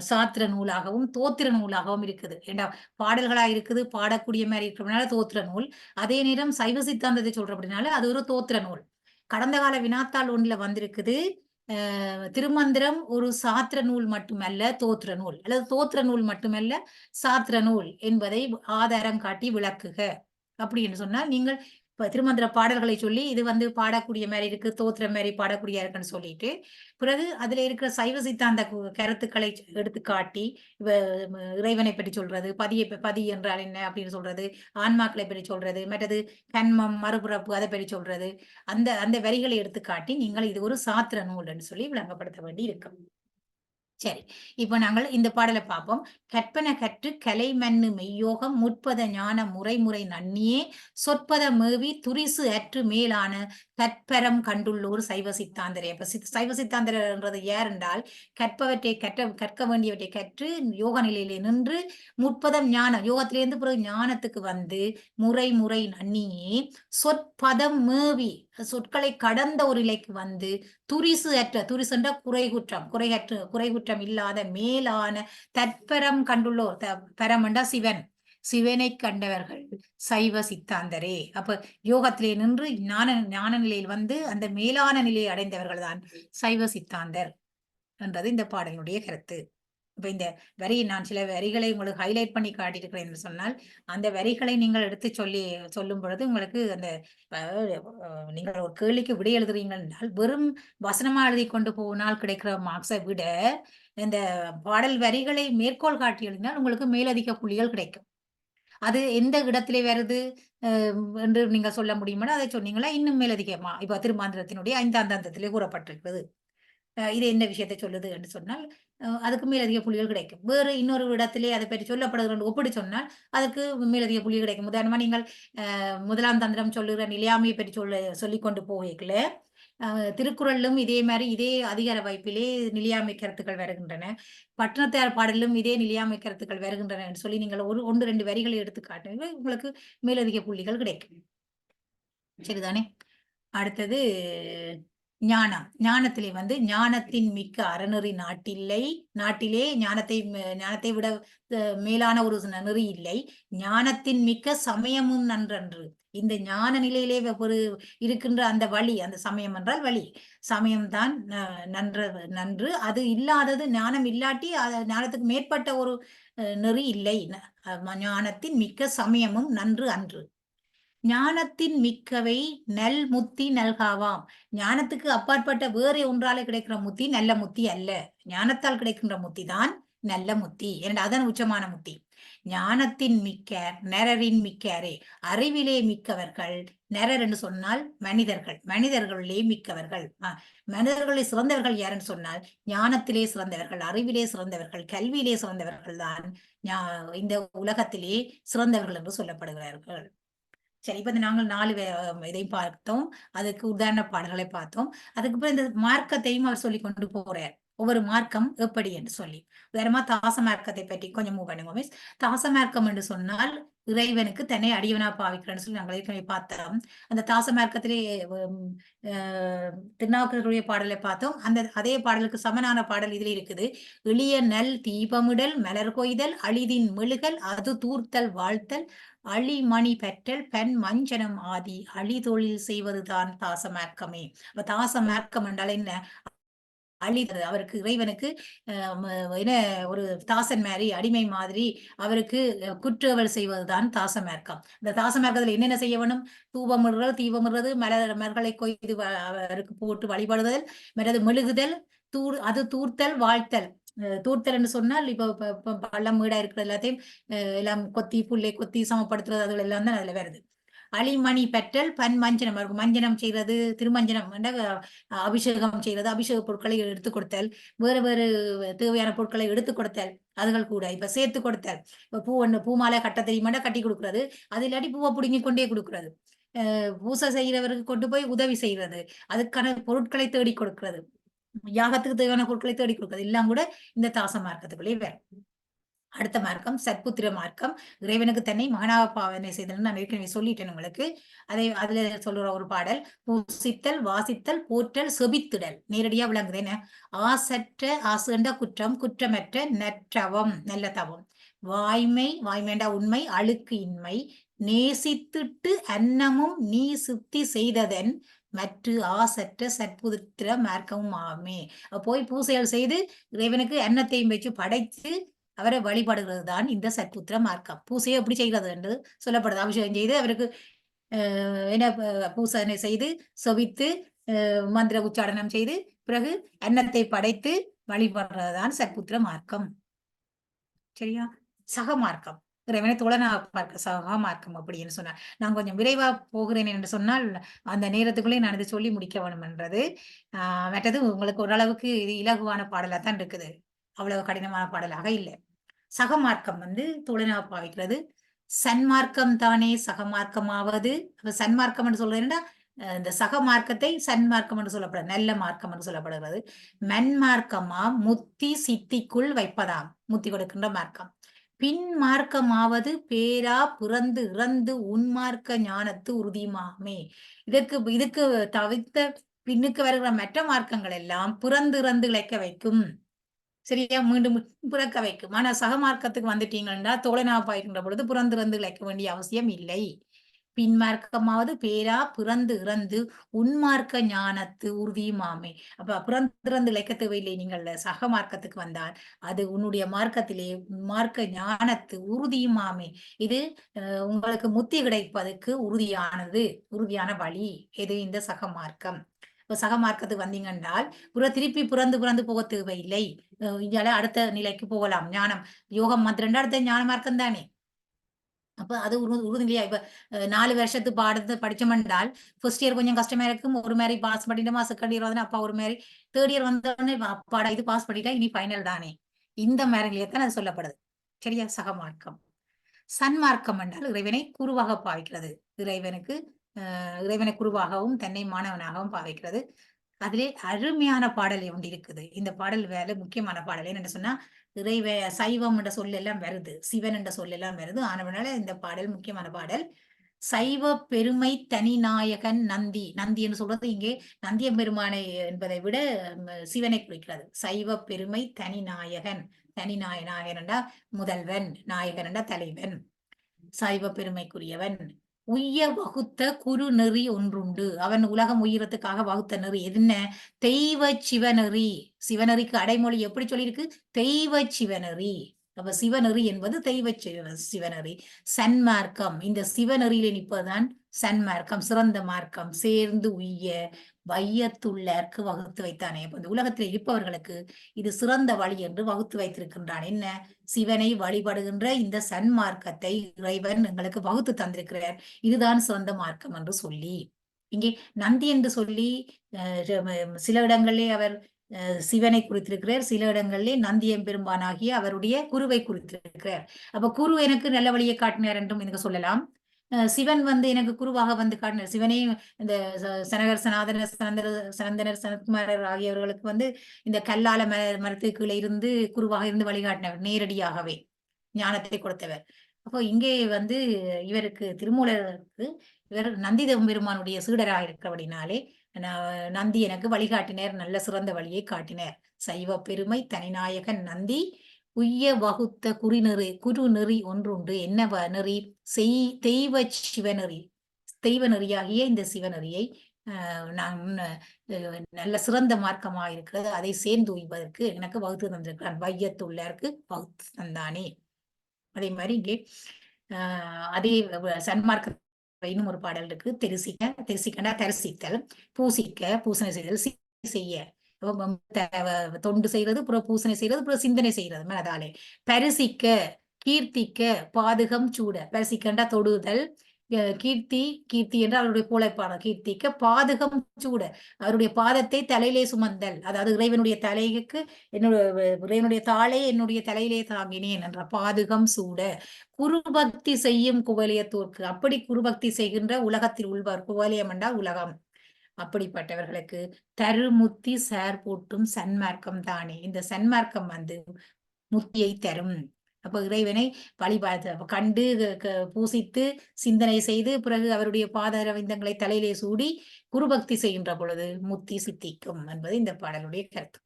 சாத்திர நூலாகவும், தோத்திர நூலாகவும் இருக்குது. ஏண்டா பாடல்களா இருக்குது, பாடக்கூடிய மாரி இருக்கிறதுனால தோத்திர நூல். அதே நேரம் சைவ சித்தாந்தத்தை சொல்றபடினால அது ஒரு தோத்திர நூல். கடந்த கால வினாத்தாள் ஒண்ணுல வந்திருக்குது. திருமந்திரம் ஒரு சாத்திர நூல் மட்டுமல்ல, தோத்திர நூல். அல்லது தோத்திர நூல் மட்டுமல்ல, சாத்திர நூல் என்பதை ஆதாரம் காட்டி விளக்குக. அப்படி என்று சொன்னால், நீங்கள் இப்ப திருமந்திர பாடல்களை சொல்லி, இது வந்து பாடக்கூடிய மாரி இருக்கு, தோத்திர மாரி பாடக்கூடிய இருக்குன்னு சொல்லிட்டு, பிறகு அதில இருக்கிற சைவ சித்தாந்த கருத்துக்களை எடுத்து காட்டி, இவ இறைவனை பற்றி சொல்றது, பதி என்றால் என்ன அப்படின்னு சொல்றது, ஆன்மாக்களை பற்றி சொல்றது, மற்றது கன்மம், மறுபிறப்பு அதை பற்றி சொல்றது, அந்த அந்த வரிகளை எடுத்து காட்டி, நீங்கள் இது ஒரு சாத்திர நூல்ன்னு சொல்லி விளங்கப்படுத்த வேண்டி இருக்கும். சரி. இப்ப நாங்கள் இந்த பாடல பார்ப்போம். "கற்பன கற்று கலைமன்னு மெய்யோகம் முற்பத ஞான முறைமுறை நண்ணியே சொற்பத மேவி துரிசு அற்று மேலான தற்பரம் கண்டுள்ளோர் சைவ சித்தாந்தரே." அப்ப சைவ சித்தாந்தரன்றது யார் என்றால், கற்பவற்றை கற்க வேண்டியவற்றை கற்று யோக நிலையிலே நின்று முற்பதம் ஞானம் யோகத்திலிருந்து பிறகு ஞானத்துக்கு வந்து முறை நண்ணியே சொற்பதம் மேவி சொற்களை கடந்த ஒரு நிலைக்கு வந்து துரிசு என்ற குறைகுற்றம் இல்லாத மேலான தற்பரம் கண்டுள்ளோர் பரம் என்றா சிவன் சிவனைக் கண்டவர்கள் சைவ சித்தாந்தரே. அப்ப யோகத்திலே நின்று ஞான நிலையில் வந்து அந்த மேலான நிலையை அடைந்தவர்கள் தான் சைவ சித்தாந்தர் என்றது இந்த பாடலினுடைய கருத்து. இப்ப இந்த நான் சில வரிகளை உங்களுக்கு ஹைலைட் பண்ணி காட்டியிருக்கிறேன் என்று சொன்னால், அந்த வரிகளை நீங்கள் எடுத்து சொல்லும் பொழுது உங்களுக்கு அந்த நீங்கள் ஒரு கேள்விக்கு விடை எழுதுறீங்க என்றால், வெறும் வசனமா எழுதி கொண்டு போனால் கிடைக்கிற மார்க்ஸை விட, இந்த பாடல் வரிகளை மேற்கோள் காட்டி எழுதினால் உங்களுக்கு மேலதிக புள்ளிகள் கிடைக்கும். அது எந்த இடத்திலே வருது என்று நீங்க சொல்ல முடியுமானா, அதை சொன்னீங்களா இன்னும் மேலதிகமா இப்ப திருமந்திரத்தினுடைய 5ஆம் தந்தத்திலே கூறப்பட்டிருக்கிறது. இது என்ன விஷயத்தை சொல்லுது என்று சொன்னால், அதுக்கு மேலதிக புள்ளிகள் கிடைக்கும். வேறு இன்னொரு இடத்திலே அதை பற்றி சொல்லப்படுகிறது என்று ஒப்பிட்டு சொன்னால், அதற்கு மேலதிக புள்ளி கிடைக்கும். உதாரணமா நீங்கள் 1ஆம் தந்திரம் சொல்லுகிற நிலையாமையை பற்றி சொல்லிக் கொண்டு போகல, திருக்குறளிலும் இதே மாரி இதே அதிகார வைப்பிலே நிலையாமை கருத்துக்கள் வருகின்றன. பட்டினத்தார் பாடலிலும் இதே நிலையாமை கருத்துக்கள் வருகின்றன என்று சொல்லி நீங்கள் 1, 2 வரிகளை எடுத்து காட்டுங்க. உங்களுக்கு மேலதிக புள்ளிகள் கிடைக்கும். சரிதானே? அடுத்தது ஞானம். ஞானத்திலே வந்து ஞானத்தின் மிக்க அறநெறி நாட்டிலே ஞானத்தை விட மேலான ஒரு நெறி இல்லை. ஞானத்தின் மிக்க சமயமும் நன்றன்று. இந்த ஞான நிலையிலே ஒரு இருக்கின்ற அந்த வழி, அந்த சமயம் என்றால் வழி. சமயம்தான் நன்று. அது இல்லாதது ஞானம் இல்லாட்டி ஞானத்துக்கு மேற்பட்ட ஒரு நெறி இல்லை. ஞானத்தின் மிக்க சமயமும் நன்று அன்று. ஞானத்தின் மிக்கவை முத்தி நல்காவாம். ஞானத்துக்கு அப்பாற்பட்ட வேறு ஒன்றாலே கிடைக்கிற முத்தி நல்ல முத்தி அல்ல. ஞானத்தால் கிடைக்கின்ற முத்தி தான் நல்ல முத்தி. அதன் உச்சமான முத்தி. ஞானத்தின் மிக்க நரரின் மிக்காரே. அறிவிலே மிக்கவர்கள் நரர் என்று சொன்னால் மனிதர்கள். மனிதர்களிலே மிக்கவர்கள். மனிதர்களை சிறந்தவர்கள் யாருன்னு சொன்னால் ஞானத்திலே சிறந்தவர்கள், அறிவிலே சிறந்தவர்கள், கல்வியிலே சிறந்தவர்கள் தான் இந்த உலகத்திலே சிறந்தவர்கள் என்று சொல்லப்படுகிறார்கள். சரி, இப்ப நாங்கள் 4 இதையும் பார்த்தோம். அதுக்கு உதாரண பாடல்களை பார்த்தோம். அதுக்கப்புறம் இந்த மார்க்கத்தையும் அவர் சொல்லிக் கொண்டு போறார். ஒவ்வொரு மார்க்கம் எப்படி என்று சொல்லி. உதாரணமா தாச மார்க்கத்தை பற்றி கொஞ்சம் மூவ் பண்ணுங்க மிஸ். தாச மார்க்கம் என்று சொன்னால் இறைவனுக்கு தன்னை அடியவனா பாவிக்கிறேன்னு சொல்லி நாங்கள் ஏற்கனவே பார்த்தோம். அந்த தாச மார்க்கத்திலே திருநாவுக்கரசருடைய பாடலை பார்த்தோம். அதே பாடலுக்கு சமனான பாடல் இதில் இருக்குது. எளிய நல் தீபமிடல் மலர் கொய்தல் அழிதின் மெழுகல் அது தூர்த்தல் வாழ்த்தல் அழிமணி பெற்றல் பெண் மஞ்சனம் ஆதி அழிதொழில் செய்வதுதான் தாசமார்க்கமே. அப்ப தாசமார்க்கம் என்றால் என்ன? அழிதல். அவருக்கு இறைவனுக்கு என்ன ஒரு தாசன் மாதிரி அடிமை மாதிரி அவருக்கு குற்றவள் செய்வதுதான் தாசமார்க்கம். இந்த தாசமார்க்கத்துல என்னென்ன செய்ய வேணும்? தீபமிடுறது, மலர்களை கொய்து அவருக்கு போட்டு வழிபடுதல், மற்றது மெழுகுதல், அது தூர்த்தல், வாழ்த்தல். தூர்த்தல்ன்னு சொன்னால் இப்ப பள்ளம் வீடா இருக்கிற எல்லாத்தையும் எல்லாம் கொத்தி புல்லை கொத்தி சமப்படுத்துறது அதுகள் எல்லாம் தான் அதுல வருது. அழிமணி பெற்றல் மஞ்சனம் இருக்கும். மஞ்சனம் செய்யறது திருமஞ்சனம் அபிஷேகம் செய்யறது, அபிஷேக பொருட்களை எடுத்து கொடுத்தல், வேறு வேறு தேவையான பொருட்களை எடுத்து கொடுத்தல், அதுகள் கூட இப்ப சேர்த்து கொடுத்தல். இப்ப பூ மாலை கட்ட தெரியுமாண்டா கட்டி கொடுக்கறது, அது இல்லாட்டி பூவை பிடுங்கி கொண்டே கொடுக்கறது, பூசை செய்யறவருக்கு கொண்டு போய் உதவி செய்யறது, அதுக்கான பொருட்களை தேடி கொடுக்கிறது, யாகத்துக்கு தேவையான பொருட்களை தேடி கொடுக்கிறது எல்லாம் கூட இந்த தாச மார்க்கத்துக்குள்ளே வரும். அடுத்த மார்க்கம் சத்புத்திர மார்க்கம். இறைவனுக்கு தன்னை மகனாக பாவனை செய்தல் நான் ஏற்கனவே சொல்லிட்டேன் உங்களுக்கு. அதுல சொல்ற ஒரு பாடல், பூசித்தல் வாசித்தல் போற்றல் செபித்திடல். நேரடியா விளங்குது என்ன? ஆசற்ற குற்றம் குற்றமற்ற நற்றவம் நல்ல தவம், வாய்மைண்டா உண்மை, அழுக்கு இன்மை, நேசித்துட்டு அன்னமும் நீ சுத்தி செய்ததன் மற்ற ஆசற்ற சத்புத்திர மார்க்கமும் ஆமே. போய் பூசைகள் செய்து இறைவனுக்கு அன்னத்தையும் வச்சு படைத்து அவரை வழிபடுகிறது தான் இந்த சத்புத்திர மார்க்கம். பூசையை எப்படி செய்கிறது என்று சொல்லப்படுது. அபிஷேகம் செய்து அவருக்கு என்ன பூசனை செய்து செபித்து மந்திர உச்சாடனம் செய்து பிறகு அன்னத்தை படைத்து வழிபடுறதுதான் சத்புத்திர மார்க்கம். சரியா? சக மார்க்கம் இறைவனை தோழனா பார்க்க சக மார்க்கம் அப்படின்னு சொன்னார். நான் கொஞ்சம் விரைவா போகிறேன் என்று சொன்னால் அந்த நேரத்துக்குள்ளே நான் இதை சொல்லி முடிக்க வேணும் என்றது. மற்றது உங்களுக்கு ஓரளவுக்கு இது இலகுவான பாடலா தான் இருக்குது, அவ்வளவு கடினமான பாடலாக இல்லை. சகமார்க்கம் தோழனா பாவிக்கிறது. சன்மார்க்கம் தானே சகமார்க்கமாவது. சன்மார்க்கம் என்று சொல்றேன்னா இந்த சகமார்க்கத்தை சன்மார்க்கம் என்று சொல்லப்படுறது, நல்ல மார்க்கம் என்று சொல்லப்படுகிறது. மன்மார்க்கமா முத்தி சித்திக்குள் வைப்பதாம், முத்தி கொடுக்கின்ற மார்க்கம். பின் மார்க்கமாவது பேரா பிறந்து இறந்து உன்மார்க்க ஞானத்து உறுதியுமாமே. இதுக்கு தவிர்த்த பின்னுக்கு வருகிற மற்ற மார்க்கங்கள் எல்லாம் பிறந்து இறந்து இழைக்க வைக்கும், சரியா? மீண்டும் பிறக்க வைக்கும். ஆனா சகமார்க்கத்துக்கு வந்துட்டீங்கன்னா தோழனா பாய்க்கின்ற பொழுது பிறந்து இழைக்க வேண்டிய அவசியம் இல்லை. பின்மார்க்கமாவது பேரா பிறந்து இறந்து உன்மார்க்க ஞானத்து உறுதியுமாமே. அப்ப பிறந்து இழைக்க தேவையில்லை. நீங்கள் சக மார்க்கத்துக்கு வந்தால் அது உன்னுடைய மார்க்கத்திலே மார்க்க ஞானத்து உறுதியுமாமே. இது உங்களுக்கு முத்தி கிடைப்பதற்கு உறுதியான வழி எது? இந்த சக மார்க்கம். இப்ப சக மார்க்கத்துக்கு வந்தீங்க என்றால் திருப்பி பிறந்து போக தேவையில்லை. இதால அடுத்த நிலைக்கு போகலாம். ஞானம் யோகம் மாத்திரண்டா அடுத்த ஞான மார்க்கம் தானே. அப்ப அது உறுதியா இப்ப 4 வருஷத்து பாடத்தை படிச்சோம்னால் ஃபர்ஸ்ட் இயர் கொஞ்சம் கஷ்டமா இருக்கும், ஒரு மாதிரி பாஸ் பண்ணிட்டோமா, செகண்ட் இயர் வந்து அப்பா ஒரு மாதிரி, தேர்ட் இயர் வந்தோடனே அப்பாடா இது பாஸ் பண்ணிட்டா இனி ஃபைனல் தானே. இந்த மாதிரிலேயே தான் அது சொல்லப்படுது. சரியா? சகமார்க்கம். சன்மார்க்கம் என்றால் இறைவனை குருவாக பாவிக்கிறது. இறைவனை குருவாகவும் தன்னை மாணவனாகவும் பாவிக்கிறது. அதிலே அருமையான பாடல் ஒன்று இருக்குது. இந்த பாடல் வேலை முக்கியமான பாடல். என்னன்னு சொன்னா சைவம் என்ற சொல் எல்லாம் வருது, சிவன் என்ற சொல் எல்லாம் வருது. ஆனவனால இந்த பாடல் முக்கியமான பாடல். சைவ பெருமை தனிநாயகன் நந்தி. நந்தி என்று சொல்றது இங்கே நந்தியம் பெருமானை என்பதை விட சிவனை குறிக்கிறது. சைவ பெருமை தனிநாயகன். நாயகன் என்றா முதல்வன், நாயகன் என்றா தலைவன், சைவ பெருமைக்குரியவன். உய்ய வகுத்த குரு நெறி ஒன்றுண்டு. அவன் உலகம் உயிரத்துக்காக வகுத்த நெறி என்ன? தெய்வ சிவநெறி. சிவநெறிக்கு அடைமொழி எப்படி சொல்லியிருக்கு? தெய்வ சிவநெறி. அப்ப சிவநெறி என்பது தெய்வ சிவநெறி. சன்மார்க்கம், இந்த சிவநெறியில நிற்பதுதான் சன்மார்க்கம், சிறந்த மார்க்கம். சேர்ந்து உய்ய வையத்துள்ளார்க்கு வகுத்து வைத்தானே. அப்ப இந்த உலகத்தில் இருப்பவர்களுக்கு இது சிறந்த வழி என்று வகுத்து வைத்திருக்கின்றான். என்ன? சிவனை வழிபடுகின்ற இந்த சன்மார்க்கத்தை இறைவன் எங்களுக்கு வகுத்து தந்திருக்கிறார். இதுதான் சிறந்த மார்க்கம் என்று சொல்லி, இங்கே நந்தி என்று சொல்லி சில இடங்களிலே அவர் சிவனை குறித்திருக்கிறார், சில இடங்களிலே நந்தியம் பெரும்பானாகிய அவருடைய குருவை குறித்திருக்கிறார். அப்ப குரு எனக்கு நல்ல வழியை காட்டினார் என்றும் எனக்கு சொல்லலாம். சிவன் எனக்கு குருவாக வந்து காட்டினார். சிவனே இந்த சனகர் சனந்தனர் சனத்குமாரர் ஆகியவர்களுக்கு இந்த கல்லால மரத்துக்குள்ள இருந்து குருவாக இருந்து வழிகாட்டினவர், நேரடியாகவே ஞானத்தை கொடுத்தவர். அப்போ இங்கே இவருக்கு திருமூலருக்கு இவர் நந்திதம் பெருமானுடைய சீடராக இருக்கிறபடினாலே நந்தி எனக்கு வழிகாட்டினர், நல்ல சிறந்த வழியை காட்டினர். சைவ பெருமை தனிநாயகன் நந்தி உய்ய வகுத்த குரு நெறி ஒன்றுண்டு. என்ன நெறி? தெய்வ சிவநெறி. தெய்வ நெறியாகிய இந்த சிவநெறியை நான் நல்ல சிறந்த மார்க்கமாக இருக்கிறது, அதை சேர்ந்து உய்வதற்கு எனக்கு வகுத்து தந்திருக்கிறான். வையத்துள்ளாருக்கு வகுத்து தந்தானே. அதே மாதிரி இங்கே அதே சன்மார்க்க இன்னும் ஒரு பாடல் இருக்கு. தெரிசிக்கண்டா தரிசித்தல், பூசிக்க பூசணை செய்தல், செய்ய தொண்டு செய்யறது, புற பூசணை செய்யறது, புற சிந்தனை செய்யறது மனதாலே. பரிசிக்க, கீர்த்திக்க, பாதுகம் சூட. பரிசிக்கண்டா தொடுதல், கீர்த்தி, கீர்த்தி என்று அவருடைய புகழைப்பான கீர்த்திக்க, பாதுகம் சூட, அவருடைய பாதத்தை தலையிலே சுமந்தல், அதாவது இறைவனுடைய தலைக்கு இறைவனுடைய தாளே என்னுடைய தலையிலே தாங்கினேன் என்ற பாதுகம் சூட. குருபக்தி செய்யும் குவலியத்தோர்க்கு, அப்படி குருபக்தி செய்கின்ற உலகத்தில் உள்வார், குவலியம் என்றால் உலகம், அப்படிப்பட்டவர்களுக்கு தருமுத்தி சேர் போட்டும் சன்மார்க்கம் தானே. இந்த சன்மார்க்கம் முத்தியை தரும். அப்ப இறைவனை வழிபாடு கண்டு பூசித்து சிந்தனை செய்து பிறகு அவருடைய பாதரவிந்தங்களை தலையிலே சூடி குருபக்தி செய்கின்ற பொழுது முத்தி சித்திக்கும் என்பது இந்த பாடலுடைய கருத்து.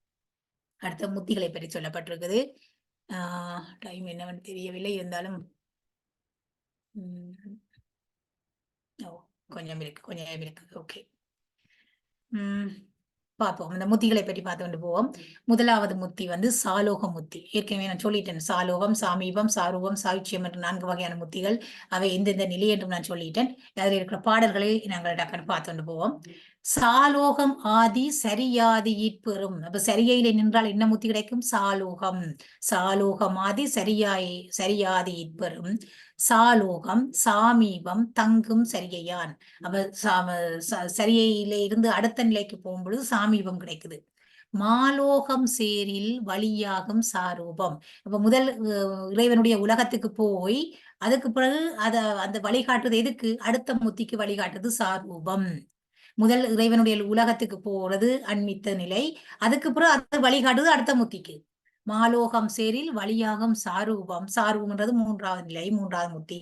அடுத்த முத்திகளை பற்றி சொல்லப்பட்டிருக்குது. டைம் என்னவென்று தெரியவில்லை, இருந்தாலும் கொஞ்சம் இருக்கு. ஓகே, பார்ப்போம். இந்த முத்திகளை பற்றி பார்த்து கொண்டு போவோம். முதலாவது முத்தி சாலோக முத்தி. ஏற்கனவே நான் சொல்லிட்டேன், சாலோகம், சாமீபம், சாரூபம், சாயுச்சியம் என்ற 4 வகையான முத்திகள். அவை எந்தெந்த நிலை என்றும் நான் சொல்லிட்டேன். அதில் இருக்கிற பாடல்களை நாங்கள் டக்குன்னு பார்த்து கொண்டு போவோம். சாலோகம் ஆதி சரியாதி ஈட்பெறும். அப்ப சரியிலே நின்றால் என்ன முத்தி கிடைக்கும்? சாலோகம். சாலோகம் ஆதி சரியாதி ஈட்பெறும். சாலோகம் சாமீபம் தங்கும் சரியையான். அப்ப சரியையில இருந்து அடுத்த நிலைக்கு போகும்பொழுது சாமீபம் கிடைக்குது. மாலோகம் சேரில் வழியாகும் சாரூபம். அப்ப முதல் இறைவனுடைய உலகத்துக்கு போய் அதுக்கு பிறகு அந்த வழிகாட்டுறது எதுக்கு? அடுத்த முத்திக்கு வழிகாட்டுறது சாரூபம். முதல் இறைவனுடைய உலகத்துக்கு போறது அண்மித்த நிலை, அதுக்கு பிறகு அது வழிகாட்டுது அடுத்த முத்திக்கு. மாலோகம் சேரில் வழியாகும் சாரூபம். சாரூபம்ன்றது 3வது நிலை, 3வது முத்தி.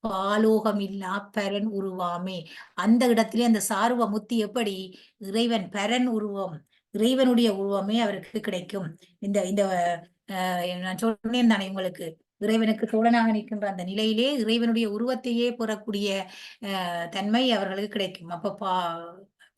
பாலோகம் இல்லா பரன் உருவாமே. அந்த இடத்திலே அந்த சாரூப முத்தி எப்படி? இறைவன் பரன் உருவம், இறைவனுடைய உருவமே அவருக்கு கிடைக்கும். இந்த நான் சொன்னேன் தானே உங்களுக்கு, இறைவனுக்கு தோழனாக நிற்கின்ற அந்த நிலையிலே இறைவனுடைய உருவத்தையே பெறக்கூடிய தன்மை அவர்களுக்கு கிடைக்கும். அப்ப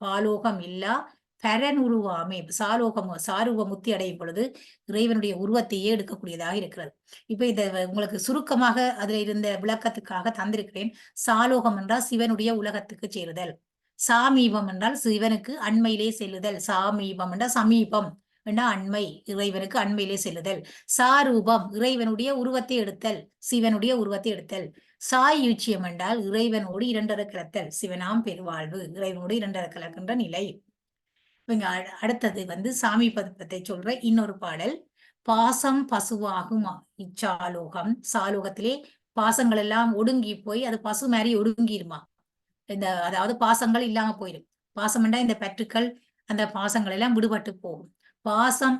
பாலோகம் இல்லா பரன் உருவாமே. சாரூப முத்தி அடையும் பொழுது இறைவனுடைய உருவத்தையே எடுக்கக்கூடியதாக இருக்கிறது. இப்ப இத உங்களுக்கு சுருக்கமாக அதுல இருந்த விளக்கத்துக்காக தந்திருக்கிறேன். சாலோகம் என்றால் சிவனுடைய உலகத்துக்கு சேருதல். சாமீபம் என்றால் சிவனுக்கு அண்மையிலே செல்லுதல். சாமீபம் என்றால் சமீபம் என்றால் அண்மை, இறைவனுக்கு அண்மையிலே செல்லுதல். சாரூபம் இறைவனுடைய உருவத்தை எடுத்தல், சிவனுடைய உருவத்தை எடுத்தல். சாயுச்சியம் என்றால் இறைவனோடு இரண்டர கலத்தல். சிவனாம் பெருவாழ்வு, இறைவனோடு இரண்டர கலக்கின்ற நிலை. இவங்க அடுத்தது சாமீபத்தை சொல்ற இன்னொரு பாடல். பாசம் பசுவாகும் இச்சாலோகம். சாலோகத்திலே பாசங்கள் எல்லாம் ஒடுங்கி போய் அது பசு மாதிரி ஒடுங்கிருமா. அதாவது பாசங்கள் இல்லாம போயிடும். பாசம் என்றா இந்த பற்றுக்கள், அந்த பாசங்கள் எல்லாம் விடுபட்டு போகும். பாசம்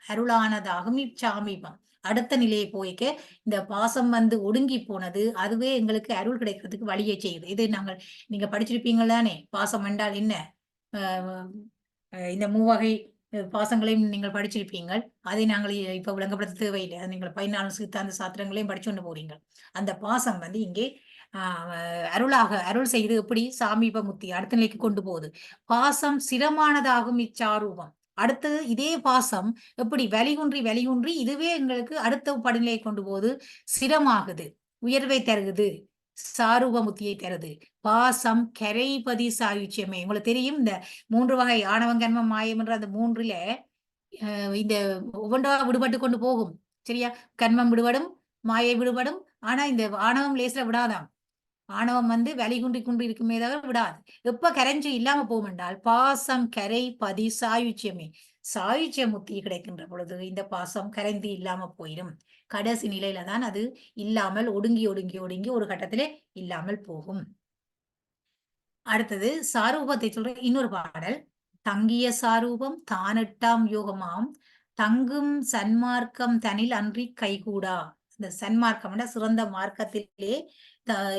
அருளானதாகும் இச்சாமீபம். அடுத்த நிலையை போய்க்க இந்த பாசம் ஒடுங்கி போனது, அதுவே எங்களுக்கு அருள் கிடைக்கிறதுக்கு வழியை செய்யுது. இது நீங்க படிச்சிருப்பீங்கள் தானே, பாசம் என்றால் என்ன? இந்த 3 வகை பாசங்களையும் நீங்கள் படிச்சிருப்பீங்கள். அதை நாங்கள் இப்ப விளங்கப்படுத்த தேவையில்லை. அது நீங்கள் 14 சித்தாந்த சாத்திரங்களையும் படிச்சு கொண்டு போறீங்க. அந்த பாசம் இங்கே அருள் செய்து எப்படி? சாமீப முத்தி அடுத்த நிலைக்கு கொண்டு போகுது. பாசம் சிரமானதாகும் இச்சாரூபம். அடுத்தது இதே பாசம் எப்படி வெளிகுன்றி இதுவே எங்களுக்கு அடுத்த படிநிலையை கொண்டு போகுது. சிரமாகுது, உயர்வை தருகுது, சாரூப முத்தியை தருது. பாசம் கரைபதி சாயுச்சியமே. உங்களுக்கு தெரியும், இந்த 3 வகை ஆணவம் கர்மம் மாயம் என்ற அந்த 3ல இந்த ஒவ்வொன்றா விடுபட்டு கொண்டு போகும். சரியா? கர்மம் விடுபடும், மாயை விடுபடும். ஆனா இந்த ஆணவம் லேசில விடாதாம். ஆணவம் குன்றி இருக்குமே தவிர விடாது. எப்ப கரைஞ்சு இல்லாம போகும் என்றால் பாசம் கரை பதி சாயுச்சியமே. சாயுச்சிய முத்தி கிடைக்கின்ற பொழுது இந்த பாசம் கரைந்து இல்லாம போயிடும். கடைசி நிலையில தான் அது இல்லாமல் ஒடுங்கி ஒரு கட்டத்திலே இல்லாமல் போகும். அடுத்தது சாரூபத்தை சொல்ற இன்னொரு பாடல். தங்கிய சாரூபம் தானெட்டாம் யோகமாம் தங்கும் சன்மார்க்கம் தனில் அன்றி கைகூடா. இந்த சன்மார்க்கம் சிறந்த மார்க்கத்திலே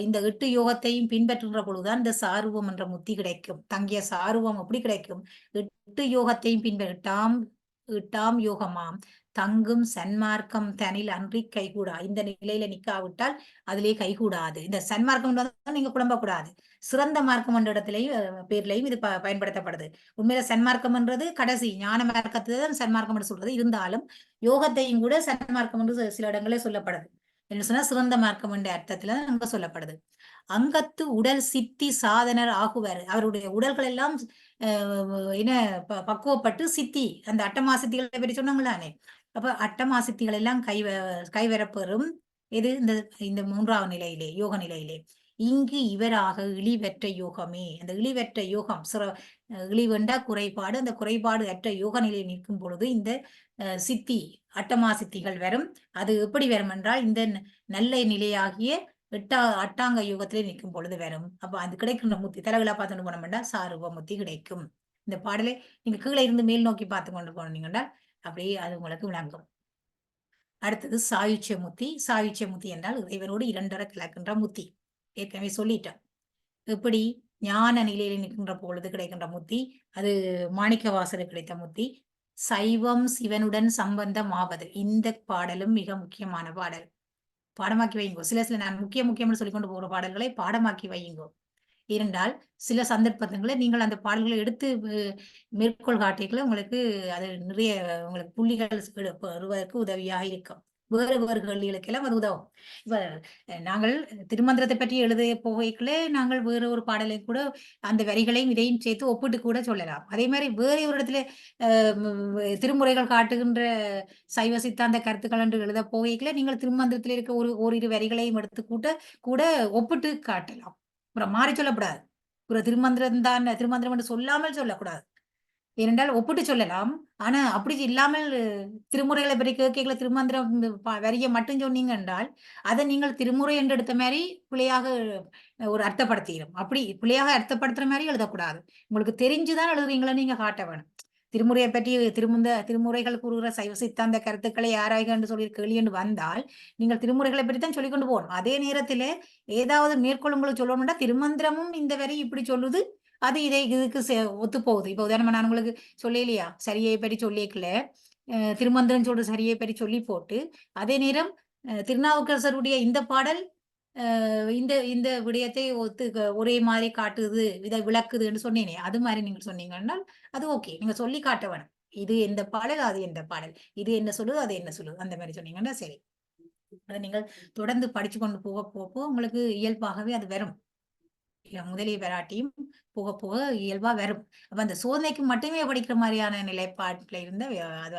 இந்த 8 யோகத்தையும் பின்பற்றுகின்ற பொழுதுதான் இந்த சாரூபம் என்ற முத்தி கிடைக்கும். தங்கிய சாரூபம் எப்படி கிடைக்கும்? 8 யோகத்தையும் எட்டாம் யோகமாம் தங்கும் சன்மார்க்கம் தனில் அன்றி கைகூடா. இந்த நிலையில நிக்காவிட்டால் அதிலே கைகூடாது. இந்த சன்மார்க்கம் நீங்க குழம்பக்கூடாது. சிறந்த மார்க்கம் என்ற இடத்திலையும் பேர்லையும் இது பயன்படுத்தப்படுது. உண்மையில சன்மார்க்கம் என்றது கடைசி ஞான மார்க்கத்தை தான் சன்மார்க்கம் என்று சொல்றது. இருந்தாலும் யோகத்தையும் கூட சன்மார்க்கம் என்று சில இடங்களே சொல்லப்படுது. என்று சொன்னா சிறந்த மார்க்கம் என்ற அர்த்தத்துல அங்க சொல்லப்படுது. அங்கத்து உடல் சித்தி சாதனர் ஆகுவர். அவருடைய உடல்கள் எல்லாம் என்ன பக்குவப்பட்டு சித்தி அந்த அட்டமா சித்திகளை பற்றி சொன்னாங்களானே. அப்ப அட்டமா சித்திகள் எல்லாம் கைவரப்பெறும். இது இந்த இந்த 3வது நிலையிலே யோக நிலையிலே இங்கு இவராக இழிவற்ற யோகமே. அந்த இழிவற்ற யோகம் இழிவெண்டா குறைபாடு, அந்த குறைபாடு அற்ற யோக நிலையில் நிற்கும் பொழுது இந்த சித்தி அட்டமா சித்திகள் வரும். அது எப்படி வரும் என்றால் இந்த நல்ல நிலையாகிய அட்டாங்க யோகத்திலே நிற்கும் பொழுது வரும். அப்ப அது கிடைக்கின்ற முத்தி தலைகளா பார்த்துட்டு போனோம்னா சாருவ முத்தி கிடைக்கும். இந்த பாடலை நீங்க கீழே இருந்து மேல் நோக்கி பார்த்து கொண்டு போனீங்கன்னா அப்படியே அது உங்களுக்கு விளங்கும். அடுத்தது சாயுச்சிய முத்தி. சாயுச்சிய முத்தி என்றால் இறைவனோடு இரண்டரை கிளக்கின்ற முத்தி. ஏற்கனவே சொல்லிட்டோம். எப்படி ஞான நிலையில நிற்கின்ற பொழுது கிடைக்கின்ற முத்தி, அது மாணிக்க வாசலுக்கு கிடைத்த முத்தி. சைவம் சிவனுடன் சம்பந்தம் ஆவது. இந்த பாடலும் மிக முக்கியமான பாடல். பாடமாக்கி வையுங்கோ. சில நான் முக்கியம்னு சொல்லிக்கொண்டு போகிற பாடல்களை பாடமாக்கி வையுங்கோ. இருந்தால் சில சந்தர்ப்பங்களை நீங்கள் அந்த பாடல்களை எடுத்து மேற்கோள் காட்டிகளை உங்களுக்கு அது நிறைய உங்களுக்கு புள்ளிகள் பெறுவதற்கு உதவியாக இருக்கும். வேறு கேள்விகளுக்கெல்லாம் அது உதவும். இப்ப நாங்கள் திருமந்திரத்தை பற்றி எழுத போகைகளே நாங்கள் வேற ஒரு பாடலை கூட அந்த வரிகளையும் இதையும் சேர்த்து ஒப்பிட்டு கூட சொல்லலாம். அதே மாதிரி வேற ஒரு இடத்துல திருமுறைகள் காட்டுகின்ற சைவ சித்தாந்த கருத்துக்கள் என்று எழுத போகைகளே நீங்கள் திருமந்திரத்தில் இருக்க ஓரிரு வரிகளையும் எடுத்து கூட ஒப்பிட்டு காட்டலாம். அப்புறம் மாறி சொல்லக்கூடாது. ஒரு திருமந்திரம் என்று சொல்லாமல் சொல்லக்கூடாது. ஏனென்றால் ஒப்பிட்டு சொல்லலாம். ஆனா அப்படி இல்லாமல் திருமுறைகளை பற்றி கேட்கல திருமந்திரம் வரிய மட்டும் சொன்னீங்க என்றால் அதை நீங்கள் திருமுறை என்று எடுத்த மாதிரி பிழையாக ஒரு அர்த்தப்படுத்திடும். அப்படி பிழையாக அர்த்தப்படுத்துற மாதிரி எழுதக்கூடாது. உங்களுக்கு தெரிஞ்சுதான் எழுதுறீங்களன்னு நீங்க காட்ட வேணும். திருமுறையை பற்றி திருமுறைகள் கூறுகிற சைவ சித்தாந்த கருத்துக்களை ஆராய்க என்று சொல்லி கேள்வி என்று வந்தால் நீங்கள் திருமுறைகளை பற்றி தான் சொல்லிக் கொண்டு போகணும். அதே நேரத்திலே ஏதாவது மேற்கொள் உங்களுக்கு சொல்லணும்னா திருமந்திரமும் இந்த வரி இப்படி சொல்லுது, அது இதுக்கு ஒத்து போகுது. இப்ப உதாரணமா நான் உங்களுக்கு சொல்லலையா சரியை பற்றி சொல்லிக்கல திருமந்திரம் சொல்ற சரியை பற்றி சொல்லி போட்டு அதே நேரம் திருநாவுக்கரசருடைய இந்த பாடல் இந்த இந்த விடயத்தை ஒரே மாதிரி காட்டுது, இதை விளக்குதுன்னு சொன்னேனே, அது மாதிரி நீங்க சொன்னீங்கன்னா அது ஓகே. நீங்க சொல்லி காட்ட வேணும். இது எந்த பாடல், அது எந்த பாடல், இது என்ன சொல்லுது, அது என்ன சொல்லுது, அந்த மாதிரி சொன்னீங்கன்னா சரி. அதை நீங்கள் தொடர்ந்து படிச்சு கொண்டு போக உங்களுக்கு இயல்பாகவே அது வரும். முதலிய வராட்டியும் போக இயல்பா வரும். அப்ப அந்த சோதனைக்கு மட்டுமே படிக்கிற மாதிரியான நிலைப்பாட்டுல இருந்தா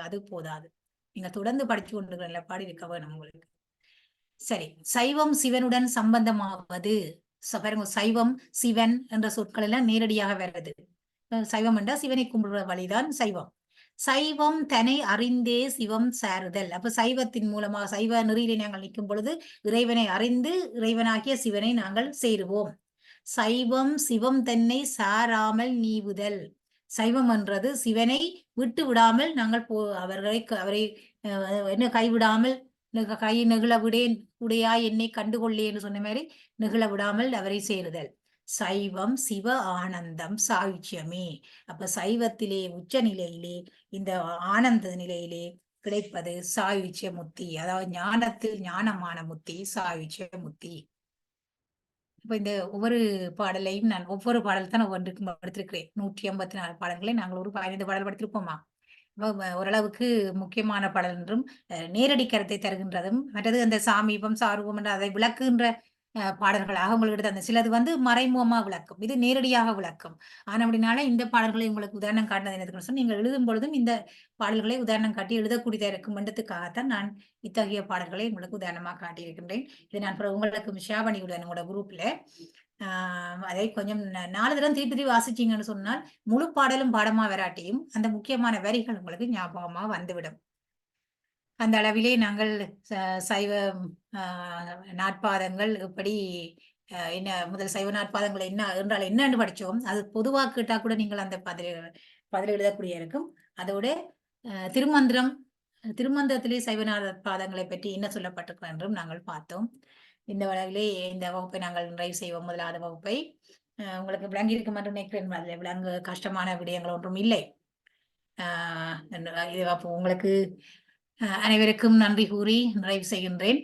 அது போதாது. நீங்க தொடர்ந்து படிச்சு கொண்டு நிலைப்பாடு இருக்க வேணும் உங்களுக்கு. சரி, சைவம் சிவனுடன் சம்பந்தமாவது. பாருங்க, சைவம் சிவன் என்ற சொற்கள் எல்லாம் நேரடியாக வருது. சைவம் என்றால் சிவனை கும்பிடுற வழிதான் சைவம். சைவம் தன்னை அறிந்தே சிவம் சாருதல். அப்ப சைவத்தின் மூலமாக சைவ நெறியிலே நாங்கள் நிற்கும் பொழுது இறைவனை அறிந்து இறைவனாகிய சிவனை நாங்கள் சேருவோம். சைவம் சிவம் தன்னை சாராமல் நீவுதல். சைவம் என்றது சிவனை விட்டு விடாமல் நாங்கள் அவரை என்ன கைவிடாமல் கை நெகிழ விடேன் உடையா என்னை கண்டுகொள்ளே என்று சொன்ன மாதிரி நெகிழ விடாமல் அவரை சேருதல். சைவம் சிவ ஆனந்தம் சாயுச்சியமே. அப்ப சைவத்திலே உச்ச நிலையிலே இந்த ஆனந்த நிலையிலே கிடைப்பது சாயுச்சிய முத்தி. அதாவது ஞானத்தில் ஞானமான முத்தி சாயுச்சிய முத்தி. இப்ப இந்த ஒவ்வொரு பாடலையும் நான் ஒவ்வொரு பாடல் தான் ஒவ்வொன்றுக்கும் எடுத்திருக்கிறேன். 154 பாடல்களை நாங்கள் ஒரு 15 பாடல் படித்திருப்போமா. ஓரளவுக்கு முக்கியமான பாடல் என்றும் நேரடி கருத்தை தருகின்றதும் மற்றது அந்த சாமீபம் சாரூபம் என்ற அதை விளக்குகின்ற பாடல்களாக உங்களுக்கு எடுத்து அந்த சிலது மறைமுகமா விளக்கும், இது நேரடியாக விளக்கும். ஆனா அப்படினால இந்த பாடல்களை உங்களுக்கு உதாரணம் காட்டினது என்னதுன்னு சொன்னா நீங்கள் எழுதும் பொழுதும் இந்த பாடல்களை உதாரணம் காட்டி எழுதக்கூடியதா இருக்கும் என்றதுக்காகத்தான் நான் இத்தகைய பாடல்களை உங்களுக்கு உதாரணமாக காட்டியிருக்கின்றேன். இதை நான் உங்களுக்கு ஷேர் பண்ணி விடுவேன் உங்களோட குரூப்ல. அதை கொஞ்சம் 4 தடவை திருப்பி வாசிச்சீங்கன்னு சொன்னால் முழு பாடலும் பாடமா வராட்டியும் அந்த முக்கியமான வரிகள் உங்களுக்கு ஞாபகமா வந்துவிடும். அந்த அளவிலே நாங்கள் சைவ நாட்பாதங்கள் எப்படி என்ன முதல் சைவ நாட்பாதங்கள் என்ன என்றால் என்னன்னு படிச்சோம். அது பொதுவாக கேட்டா கூட நீங்கள் அந்த பதில் எழுதக்கூடிய இருக்கும். அதோட திருமந்திரத்திலே சைவ நாட்பாதங்களை பற்றி என்ன சொல்லப்பட்டிருக்கிறது என்றும் நாங்கள் பார்த்தோம். இந்த வகையிலே இந்த வகுப்பை நாங்கள் நிறைவு செய்வோம். முதலாவது வகுப்பை உங்களுக்கு விளங்கி இருக்கும் என்று நினைக்கிறேன். அதில் விளங்க கஷ்டமான விடயங்கள் ஒன்றும் இல்லை. உங்களுக்கு அனைவருக்கும் நன்றி கூறி நிறைவு செய்கின்றேன்.